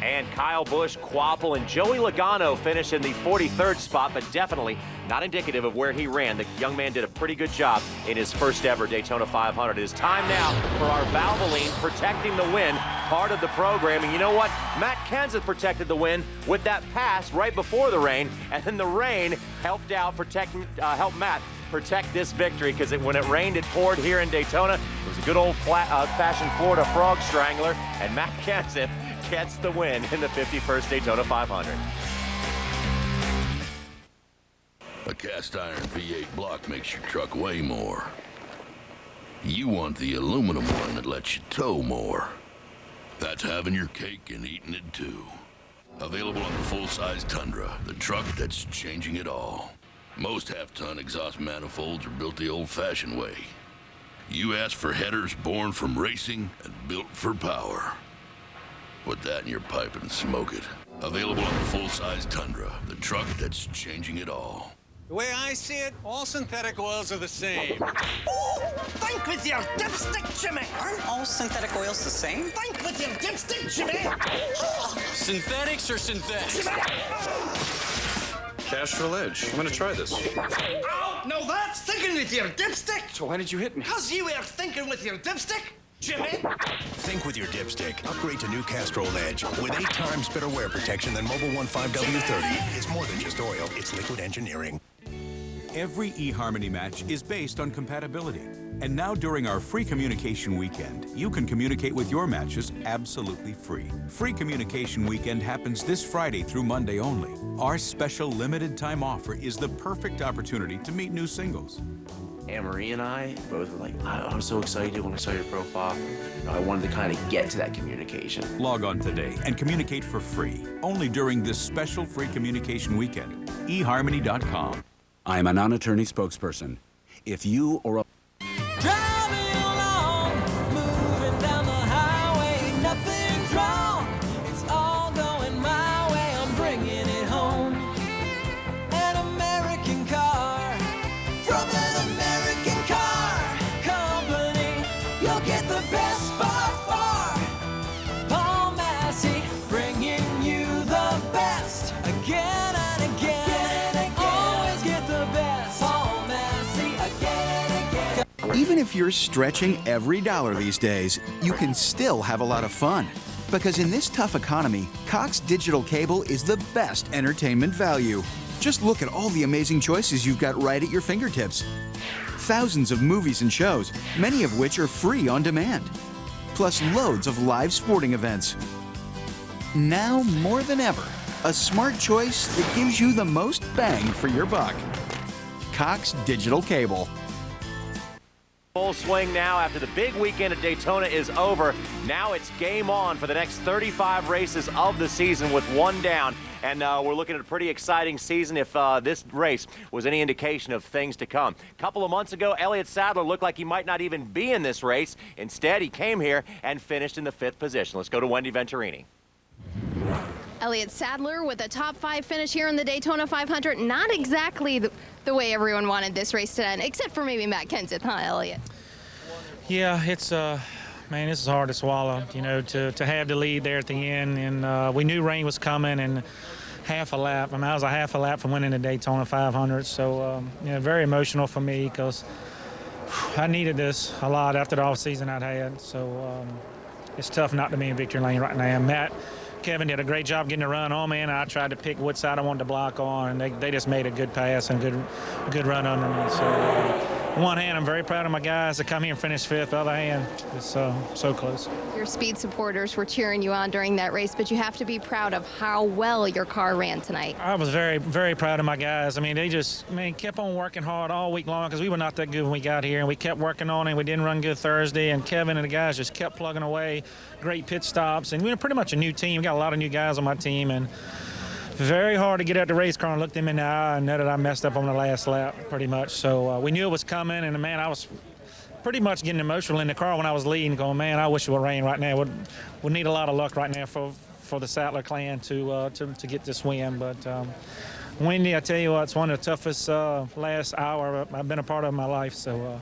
And Kyle Busch, Quapple, and Joey Logano finish in the 43rd spot, but definitely not indicative of where he ran. The young man did a pretty good job in his first ever Daytona 500. It is time now for our Valvoline protecting the win part of the program. And you know what? Matt Kenseth protected the win with that pass right before the rain, and then the rain helped out help Matt protect this victory, because when it rained, it poured here in Daytona. It was a good old-fashioned Florida frog strangler, and Matt Kenseth gets the win in the 51st Daytona 500.
A cast iron V8 block makes your truck weigh more. You want the aluminum one that lets you tow more. That's having your cake and eating it too. Available on the full-size Tundra, the truck that's changing it all. Most half-ton exhaust manifolds are built the old-fashioned way. You ask for headers born from racing and built for power. Put that in your pipe and smoke it. Available on the full-size Tundra, the truck that's changing it all.
The way I see it, all synthetic oils are the same.
Think with your dipstick, Jimmy. Aren't all synthetic oils the same? Think with your dipstick, Jimmy.
Synthetics or synthetics? Castrol Edge. I'm gonna try this.
Oh, no, that's thinking with your dipstick.
So why did you hit me?
'Cause you were thinking with your dipstick, Jimmy.
Think with your dipstick. Upgrade to new Castrol Edge with 8 times better wear protection than Mobil 15W30. It's more than just oil, it's liquid engineering.
Every eHarmony match is based on compatibility. And now during our free communication weekend, you can communicate with your matches absolutely free. Free communication weekend happens this Friday through Monday only. Our special limited time offer is the perfect opportunity to meet new singles.
Anne-Marie and I both were like, I was so excited when I saw your profile. I wanted to kind of get to that communication.
Log on today and communicate for free. Only during this special free communication weekend. eHarmony.com.
I am a non-attorney spokesperson. If you or a
Driving along, moving down the highway, nothing's wrong. It's all going my way, I'm bringing it home. An American car, from an American car company. You'll get the best by far. Paul Massey, bringing you the best again and again. Always get the best. Paul Massey, again and again.
Even if you're stretching every dollar these days, you can still have a lot of fun. Because in this tough economy, Cox Digital Cable is the best entertainment value. Just look at all the amazing choices you've got right at your fingertips. Thousands of movies and shows, many of which are free on demand. Plus loads of live sporting events. Now more than ever, a smart choice that gives you the most bang for your buck. Cox Digital Cable.
Full swing now after the big weekend at Daytona is over. Now it's game on for the next 35 races of the season with one down. And we're looking at a pretty exciting season if this race was any indication of things to come. A couple of months ago, Elliott Sadler looked like he might not even be in this race. Instead, he came here and finished in the 5th position. Let's go to Wendy Venturini.
Elliott Sadler with a top 5 finish here in the Daytona 500. Not exactly the way everyone wanted this race to end, except for maybe Matt Kenseth, huh, Elliott?
Yeah, it's man, this is hard to swallow, you know, to have the lead there at the end. And we knew rain was coming, and half a lap. I mean, I was a half a lap from winning the Daytona 500. So, you know, very emotional for me because I needed this a lot after the offseason I'd had. So it's tough not to be in victory lane right now. Kevin did a great job getting a run on me, and I tried to pick what side I wanted to block on, and they just made a good pass and good run under me. So, on one hand, I'm very proud of my guys that come here and finish 5th. The other hand, it's so close.
Your speed supporters were cheering you on during that race, but you have to be proud of how well your car ran tonight.
I was very, very proud of my guys. I mean, they just, kept on working hard all week long because we were not that good when we got here, and we kept working on it. We didn't run good Thursday, and Kevin and the guys just kept plugging away. Great pit stops, and we were pretty much a new team. We got a lot of new guys on my team, and very hard to get out the race car and look them in the eye and know that I messed up on the last lap pretty much. So we knew it was coming, and man, I was pretty much getting emotional in the car when I was leading, going, man, I wish it would rain right now. We'd need a lot of luck right now for the Sadler clan to get this win, but windy. I tell you what, it's one of the toughest last hour I've been a part of in my life. So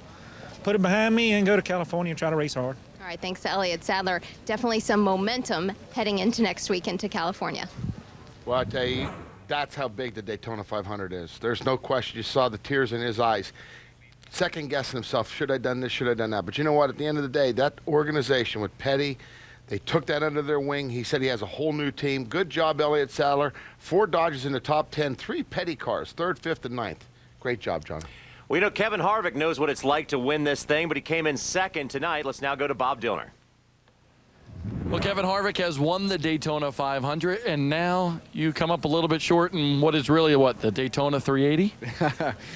put it behind me and go to California and try to race hard.
All right, thanks to Elliott Sadler. Definitely some momentum heading into next week into California.
Well, I tell you, that's how big the Daytona 500 is. There's no question. You saw the tears in his eyes. Second guessing himself, should I have done this, should I have done that? But you know what? At the end of the day, that organization with Petty, they took that under their wing. He said he has a whole new team. Good job, Elliott Sadler. 4 Dodgers in the top 10, 3 Petty cars, 3rd, 5th, and 9th. Great job, John.
Well, you know, Kevin Harvick knows what it's like to win this thing, but he came in second tonight. Let's now go to Bob Dillner.
Well, Kevin Harvick has won the Daytona 500, and now you come up a little bit short in what is really, what, the Daytona 380?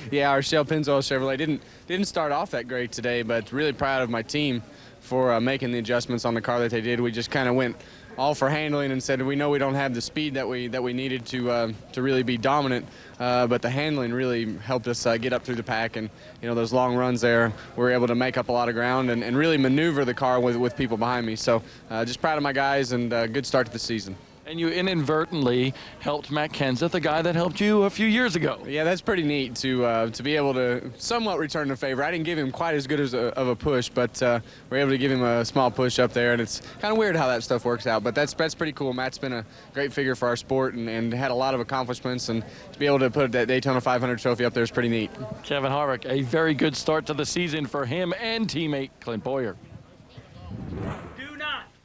Yeah, our Shell Pennzoil Chevrolet didn't start off that great today, but really proud of my team for making the adjustments on the car that they did. We just kind of went all for handling and said we know we don't have the speed that we needed to really be dominant, but the handling really helped us get up through the pack, and you know, those long runs there, we were able to make up a lot of ground and really maneuver the car with people behind me. So just proud of my guys, and good start to the season.
And you inadvertently helped Matt Kenseth, the guy that helped you a few years ago.
Yeah, that's pretty neat to be able to somewhat return the favor. I didn't give him quite as good of a push, but we're able to give him a small push up there, and it's kind of weird how that stuff works out. But that's pretty cool. Matt's been a great figure for our sport and had a lot of accomplishments, and to be able to put that Daytona 500 trophy up there is pretty neat.
Kevin Harvick, a very good start to the season for him and teammate Clint Boyer.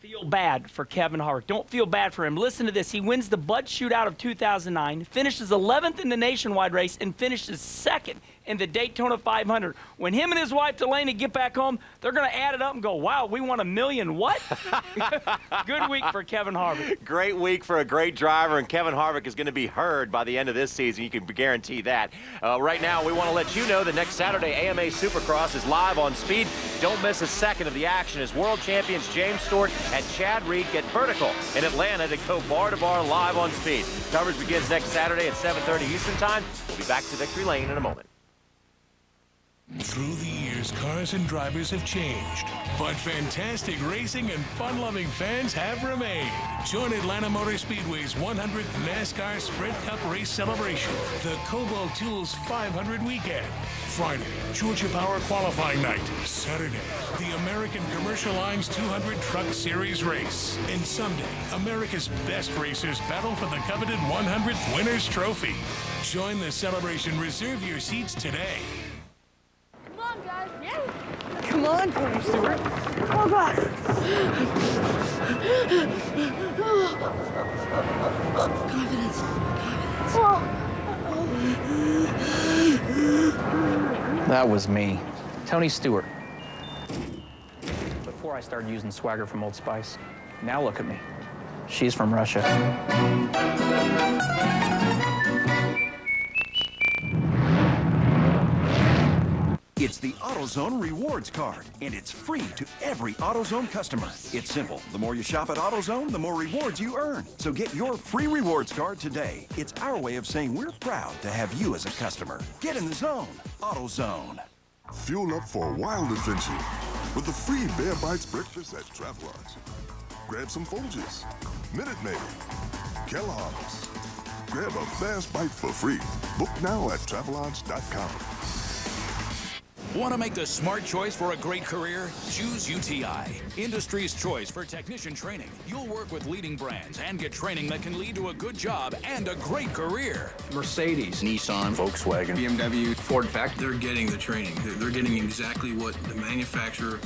Feel bad for Kevin Harvick. Don't feel bad for him. Listen to this. He wins the Bud Shootout of 2009, finishes 11th in the nationwide race, and finishes 2nd in the Daytona 500. When him and his wife Delaney get back home, they're going to add it up and go, wow, we won $1 million. What? Good week for Kevin Harvick.
Great week for a great driver, and Kevin Harvick is going to be heard by the end of this season. You can guarantee that. Right now, we want to let you know that next Saturday, AMA Supercross is live on Speed. Don't miss a second of the action as world champions James Stewart and Chad Reed get vertical in Atlanta to go bar to bar live on Speed. Coverage begins next Saturday at 7:30 Eastern Time. We'll be back to Victory Lane in a moment.
Through the years, cars and drivers have changed, but fantastic racing and fun-loving fans have remained. Join Atlanta Motor Speedway's 100th NASCAR Sprint Cup race celebration, the Cobalt Tools 500 weekend. Friday, Georgia Power qualifying night. Saturday, the American Commercial Lines 200 Truck Series race. And Sunday, America's best racers battle for the coveted 100th Winners Trophy. Join the celebration. Reserve your seats today.
Come on, guys. Yeah. Come on, Tony Stewart. Oh, God. Confidence.
That was me. Tony Stewart. Before I started using Swagger from Old Spice. Now look at me. She's from Russia.
It's the AutoZone Rewards Card, and it's free to every AutoZone customer. It's simple. The more you shop at AutoZone, the more rewards you earn. So get your free rewards card today. It's our way of saying we're proud to have you as a customer. Get in the zone. AutoZone.
Fuel up for a wild adventure with the free Bear Bites breakfast at Travelodge. Grab some Folgers, Minute Maid, Kellogg's. Grab a fast bite for free. Book now at Travelodge.com.
Want to make the smart choice for a great career? Choose UTI, industry's choice for technician training. You'll work with leading brands and get training that can lead to a good job and a great career.
Mercedes, Nissan, Volkswagen, BMW, Ford. In fact, they're getting the training. They're getting exactly what the manufacturer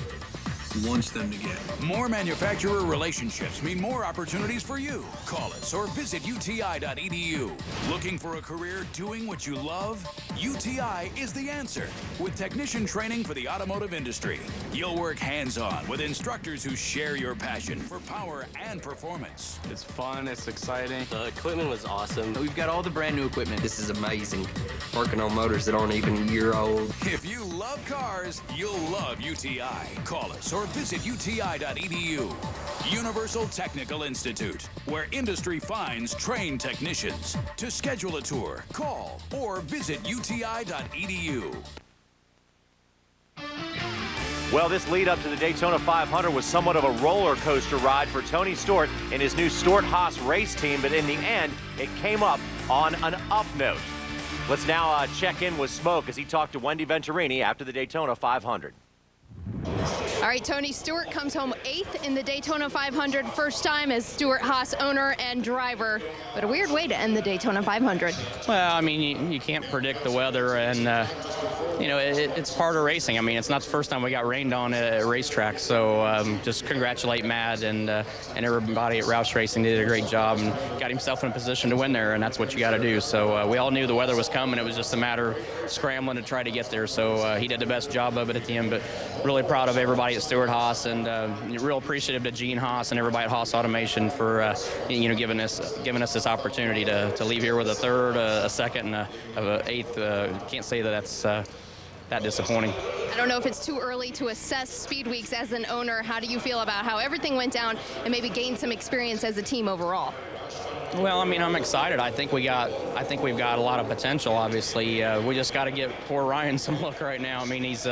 wants them to get.
More manufacturer relationships mean more opportunities for you. Call us or visit uti.edu. Looking for a career doing what you love? UTI is the answer. With technician training for the automotive industry, you'll work hands-on with instructors who share your passion for power and performance.
It's fun, it's exciting.
The equipment was awesome. We've got all the brand new equipment. This is amazing. Working on motors that aren't even a year old.
If you love cars, you'll love UTI. Call us or visit uti.edu. Universal Technical Institute, where industry finds trained technicians. To schedule a tour, call or visit uti.edu.
Well, this lead up to the Daytona 500 was somewhat of a roller coaster ride for Tony Stewart and his new Stewart-Haas race team, but in the end, it came up on an up note. Let's now check in with Smoke as he talked to Wendy Venturini after the Daytona 500.
All right, Tony Stewart comes home 8th in the Daytona 500, first time as Stewart-Haas owner and driver, but a weird way to end the Daytona 500.
Well, I mean, you can't predict the weather, and, you know, it's part of racing. I mean, it's not the first time we got rained on at a racetrack, so just congratulate Matt and everybody at Roush Racing. They did a great job and got himself in a position to win there, and that's what you got to do. So we all knew the weather was coming. It was just a matter of scrambling to try to get there, so he did the best job of it at the end, but really proud of everybody at Stewart-Haas, and real appreciative to Gene Haas and everybody at Haas Automation for you know, giving us this opportunity to leave here with a third, a second, and an eighth. Can't say that that's that disappointing.
I don't know if it's too early to assess Speed Weeks as an owner. How do you feel about how everything went down and maybe gain some experience as a team overall?
Well, I mean, I'm excited. I think we've got a lot of potential. Obviously, we just got to give poor Ryan some look right now. I mean, he's.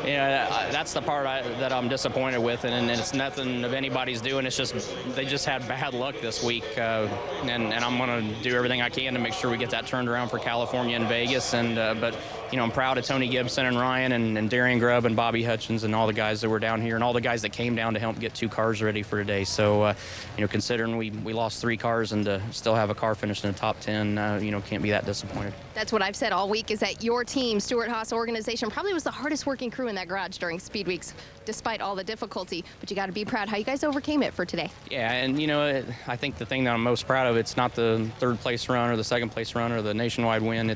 Yeah, that's the part that I'm disappointed with, and it's nothing of anybody's doing. It's just they just had bad luck this week, and I'm going to do everything I can to make sure we get that turned around for California and Vegas. And but you know, I'm proud of Tony Gibson and Ryan and Darian Grubb and Bobby Hutchins and all the guys that were down here and all the guys that came down to help get 2 cars ready for today. So you know, considering we lost 3 cars and to still have a car finish in the top 10, you know, can't be that disappointed.
That's what I've said all week, is that your team, Stewart-Haas organization, probably was the hardest working crew in that garage during Speed Weeks, despite all the difficulty. But you got to be proud how you guys overcame it for today.
Yeah, and you know, I think the thing that I'm most proud of, it's not the 3rd place run or the 2nd place run or the nationwide win.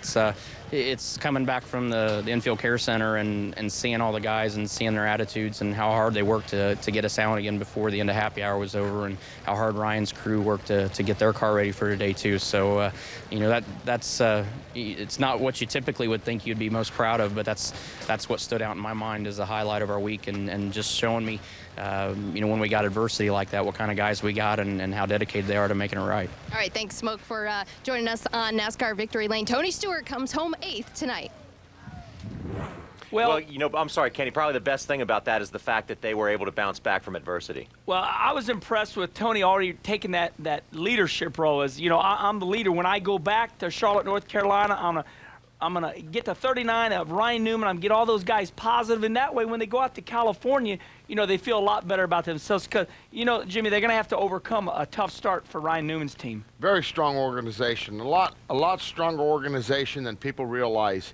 It's coming back from the infield care center and seeing all the guys and seeing their attitudes and how hard they worked to get us out again before the end of happy hour was over, and how hard Ryan's crew worked to get their car ready for today too. So you know, that's it's not what you typically would think you'd be most proud of, but that's what stood out in my mind as the highlight of our week, and just showing me you know, when we got adversity like that, what kind of guys we got and how dedicated they are to making it right.
All right, thanks, Smoke, for joining us on NASCAR Victory Lane. Tony Stewart comes home 8th tonight.
Well, you know, I'm sorry, Kenny, probably the best thing about that is the fact that they were able to bounce back from adversity.
Well, I was impressed with Tony already taking that leadership role. As you know, I'm the leader. When I go back to Charlotte, North Carolina, I'm gonna get the 39 of Ryan Newman. I'm gonna get all those guys positive, and that way, when they go out to California, you know, they feel a lot better about themselves. Because, you know, Jimmy, they're gonna have to overcome a tough start for Ryan Newman's team.
Very strong organization. A lot stronger organization than people realize.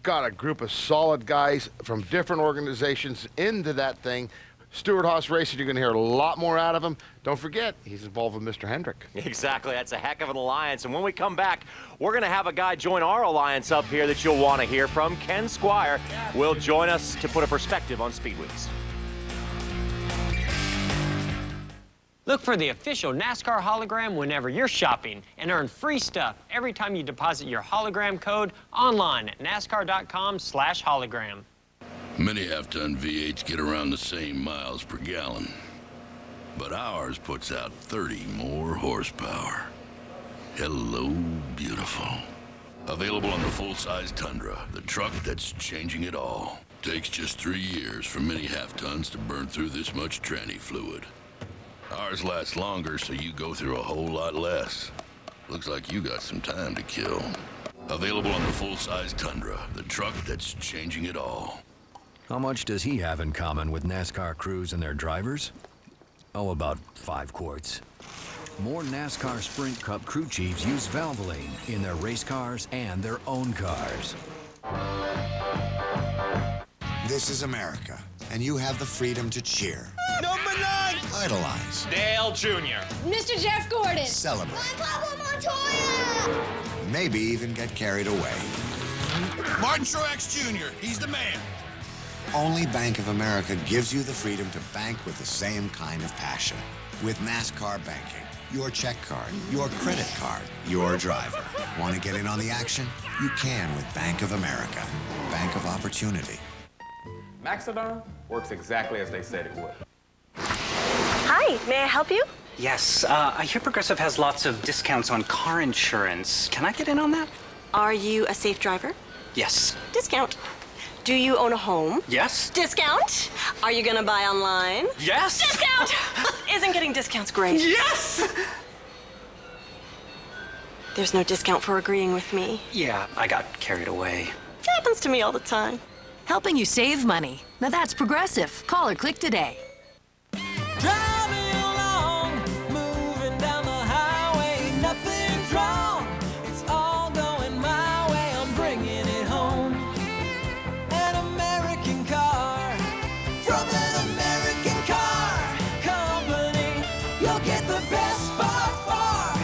Got a group of solid guys from different organizations into that thing. Stewart-Haas Racing, you're going to hear a lot more out of him. Don't forget, he's involved with Mr. Hendrick.
Exactly. That's a heck of an alliance. And when we come back, we're going to have a guy join our alliance up here that you'll want to hear from. Ken Squire will join us to put a perspective on Speed Weeks.
Look for the official NASCAR hologram whenever you're shopping and earn free stuff every time you deposit your hologram code online at NASCAR.com/hologram.
Many half-ton V8s get around the same miles per gallon, but ours puts out 30 more horsepower. Hello, beautiful. Available on the full-size Tundra, the truck that's changing it all. Takes just 3 years for many half-tons to burn through this much tranny fluid. Ours lasts longer, so you go through a whole lot less. Looks like you got some time to kill. Available on the full-size Tundra, the truck that's changing it all.
How much does he have in common with NASCAR crews and their drivers? Oh, about 5 quarts. More NASCAR Sprint Cup crew chiefs use Valvoline in their race cars and their own cars.
This is America, and you have the freedom to cheer.
Number 9!
Idolize.
Dale Jr.
Mr. Jeff Gordon. Celebrate.
Pablo Montoya!
Maybe even get carried away.
Martin Truex Jr., he's the man.
Only Bank of America gives you the freedom to bank with the same kind of passion. With NASCAR banking, your check card, your credit card, your driver. Want to get in on the action? You can with Bank of America. Bank of Opportunity.
Maxodon works exactly as they said it would.
Hi, may I help you?
Yes, I hear Progressive has lots of discounts on car insurance. Can I get in on that?
Are you a safe driver?
Yes.
Discount. Do you own a home?
Yes.
Discount. Are you gonna buy online?
Yes.
Discount. Isn't getting discounts great?
Yes!
There's no discount for agreeing with me.
Yeah, I got carried away.
It happens to me all the time.
Helping you save money. Now that's Progressive. Call or click today.
Driving along, moving down the highway, nothing's wrong. It's all going my way, I'm bringing it home. An American car, from an American car company. You'll get the best by far.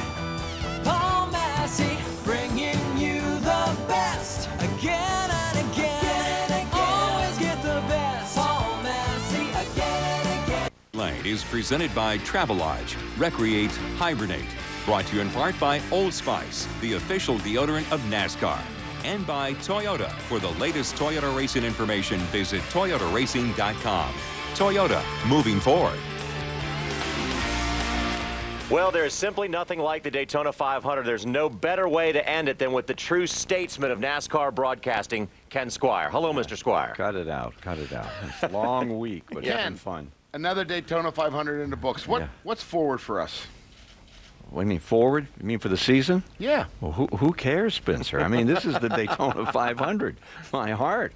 Paul Massey, bringing you the best again and again. Always get the best. Paul Massey, again and again.
Lane is presented by Travelodge. Recreate, hibernate. Brought to you in part by Old Spice, the official deodorant of NASCAR. And by Toyota. For the latest Toyota racing information, visit toyotaracing.com. Toyota, moving forward.
Well, there's simply nothing like the Daytona 500. There's no better way to end it than with the true statesman of NASCAR broadcasting, Ken Squire. Hello, Mr. Squire.
Cut it out. Cut it out. It's a long week, but it's been fun.
Another Daytona 500 in the books. What's forward for us?
What do you mean, forward? You mean for the season?
Yeah.
Well, who cares, Spencer? I mean, this is the Daytona 500. My heart.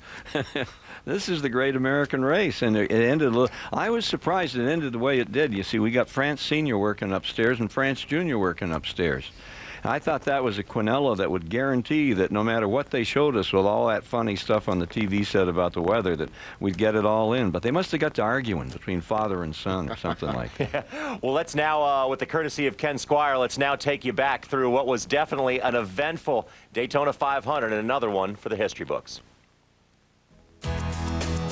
This is the great American race, and it ended. I was surprised it ended the way it did. You see, we got France Senior working upstairs and France Junior working upstairs. I thought that was a quinella that would guarantee that no matter what they showed us with all that funny stuff on the TV set about the weather, that we'd get it all in. But they must have got to arguing between father and son or something like that.
Yeah. Well, let's now, with the courtesy of Ken Squire, let's now take you back through what was definitely an eventful Daytona 500 and another one for the history books.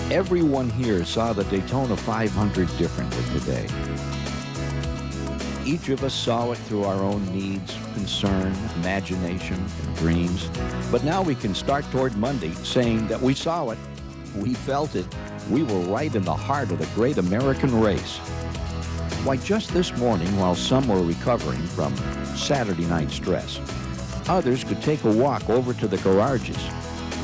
Everyone here saw the Daytona 500 differently today. Each of us saw it through our own needs, concern, imagination, and dreams. But now we can start toward Monday saying that we saw it, we felt it, we were right in the heart of the great American race. Why, just this morning, while some were recovering from Saturday night stress, others could take a walk over to the garages,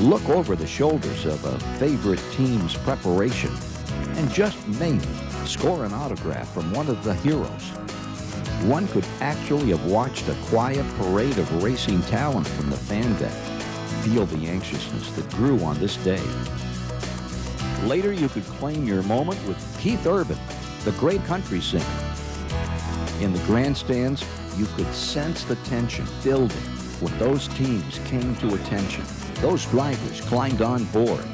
look over the shoulders of a favorite team's preparation, and just maybe score an autograph from one of the heroes. One could actually have watched a quiet parade of racing talent from the fan deck, feel the anxiousness that grew on this day. Later, you could claim your moment with Keith Urban, the great country singer. In the grandstands, you could sense the tension building when those teams came to attention. Those drivers climbed on board,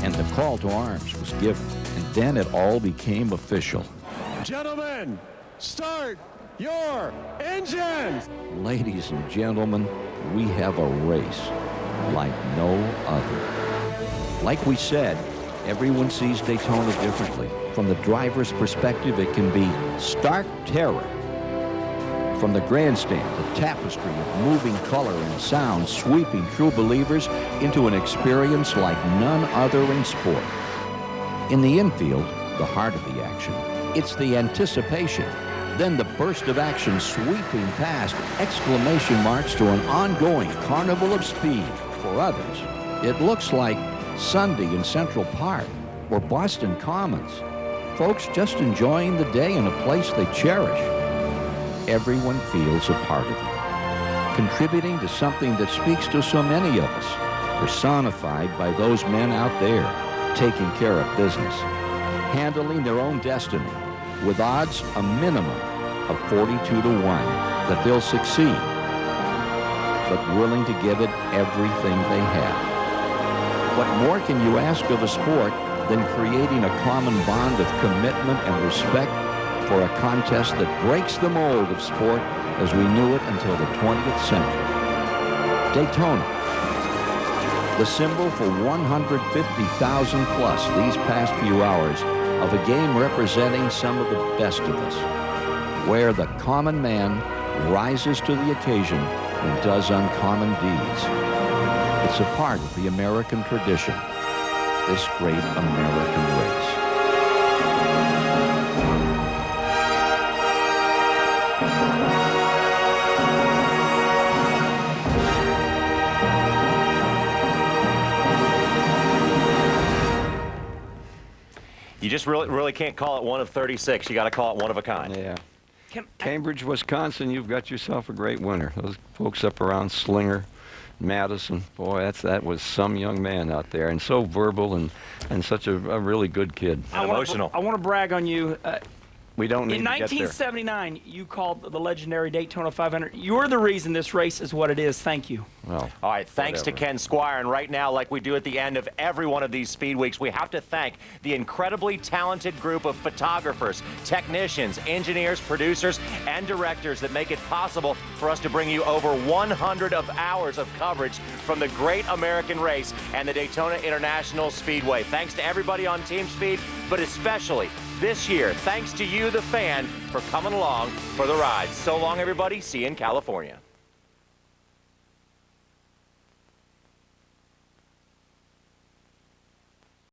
and the call to arms was given, and then it all became official.
Gentlemen, start your engines!
Ladies and gentlemen, we have a race like no other. Like we said, everyone sees Daytona differently. From the driver's perspective, it can be stark terror. From the grandstand, the tapestry of moving color and sound sweeping true believers into an experience like none other in sport. In the infield, the heart of the action, it's the anticipation. Then the burst of action sweeping past exclamation marks to an ongoing carnival of speed. For others, it looks like Sunday in Central Park or Boston Commons. Folks just enjoying the day in a place they cherish. Everyone feels a part of it, contributing to something that speaks to so many of us, personified by those men out there taking care of business, handling their own destiny, with odds a minimum of 42 to 1 that they'll succeed, but willing to give it everything they have. What more can you ask of a sport than creating a common bond of commitment and respect for a contest that breaks the mold of sport as we knew it until the 20th century? Daytona, the symbol for 150,000 plus these past few hours of a game representing some of the best of us, where the common man rises to the occasion and does uncommon deeds. It's a part of the American tradition, this great American race.
You just really can't call it one of 36. You got to call it one of a kind.
Yeah. Cambridge, Wisconsin, you've got yourself a great winner. Those folks up around Slinger, Madison, boy, that was some young man out there, and so verbal and such a really good kid.
I want to brag on you.
We don't need
In
to get there.
1979, you called the legendary Daytona 500. You're the reason this race is what it is. Thank you.
Well,
all right, thanks
whatever.
to Ken Squire. And right now, like we do at the end of every one of these Speed Weeks, we have to thank the incredibly talented group of photographers, technicians, engineers, producers, and directors that make it possible for us to bring you over 100 hours of coverage from the great American race and the Daytona International Speedway. Thanks to everybody on Team Speed, but especially this year, thanks to you, the fan, for coming along for the ride. So long, everybody. See you in California.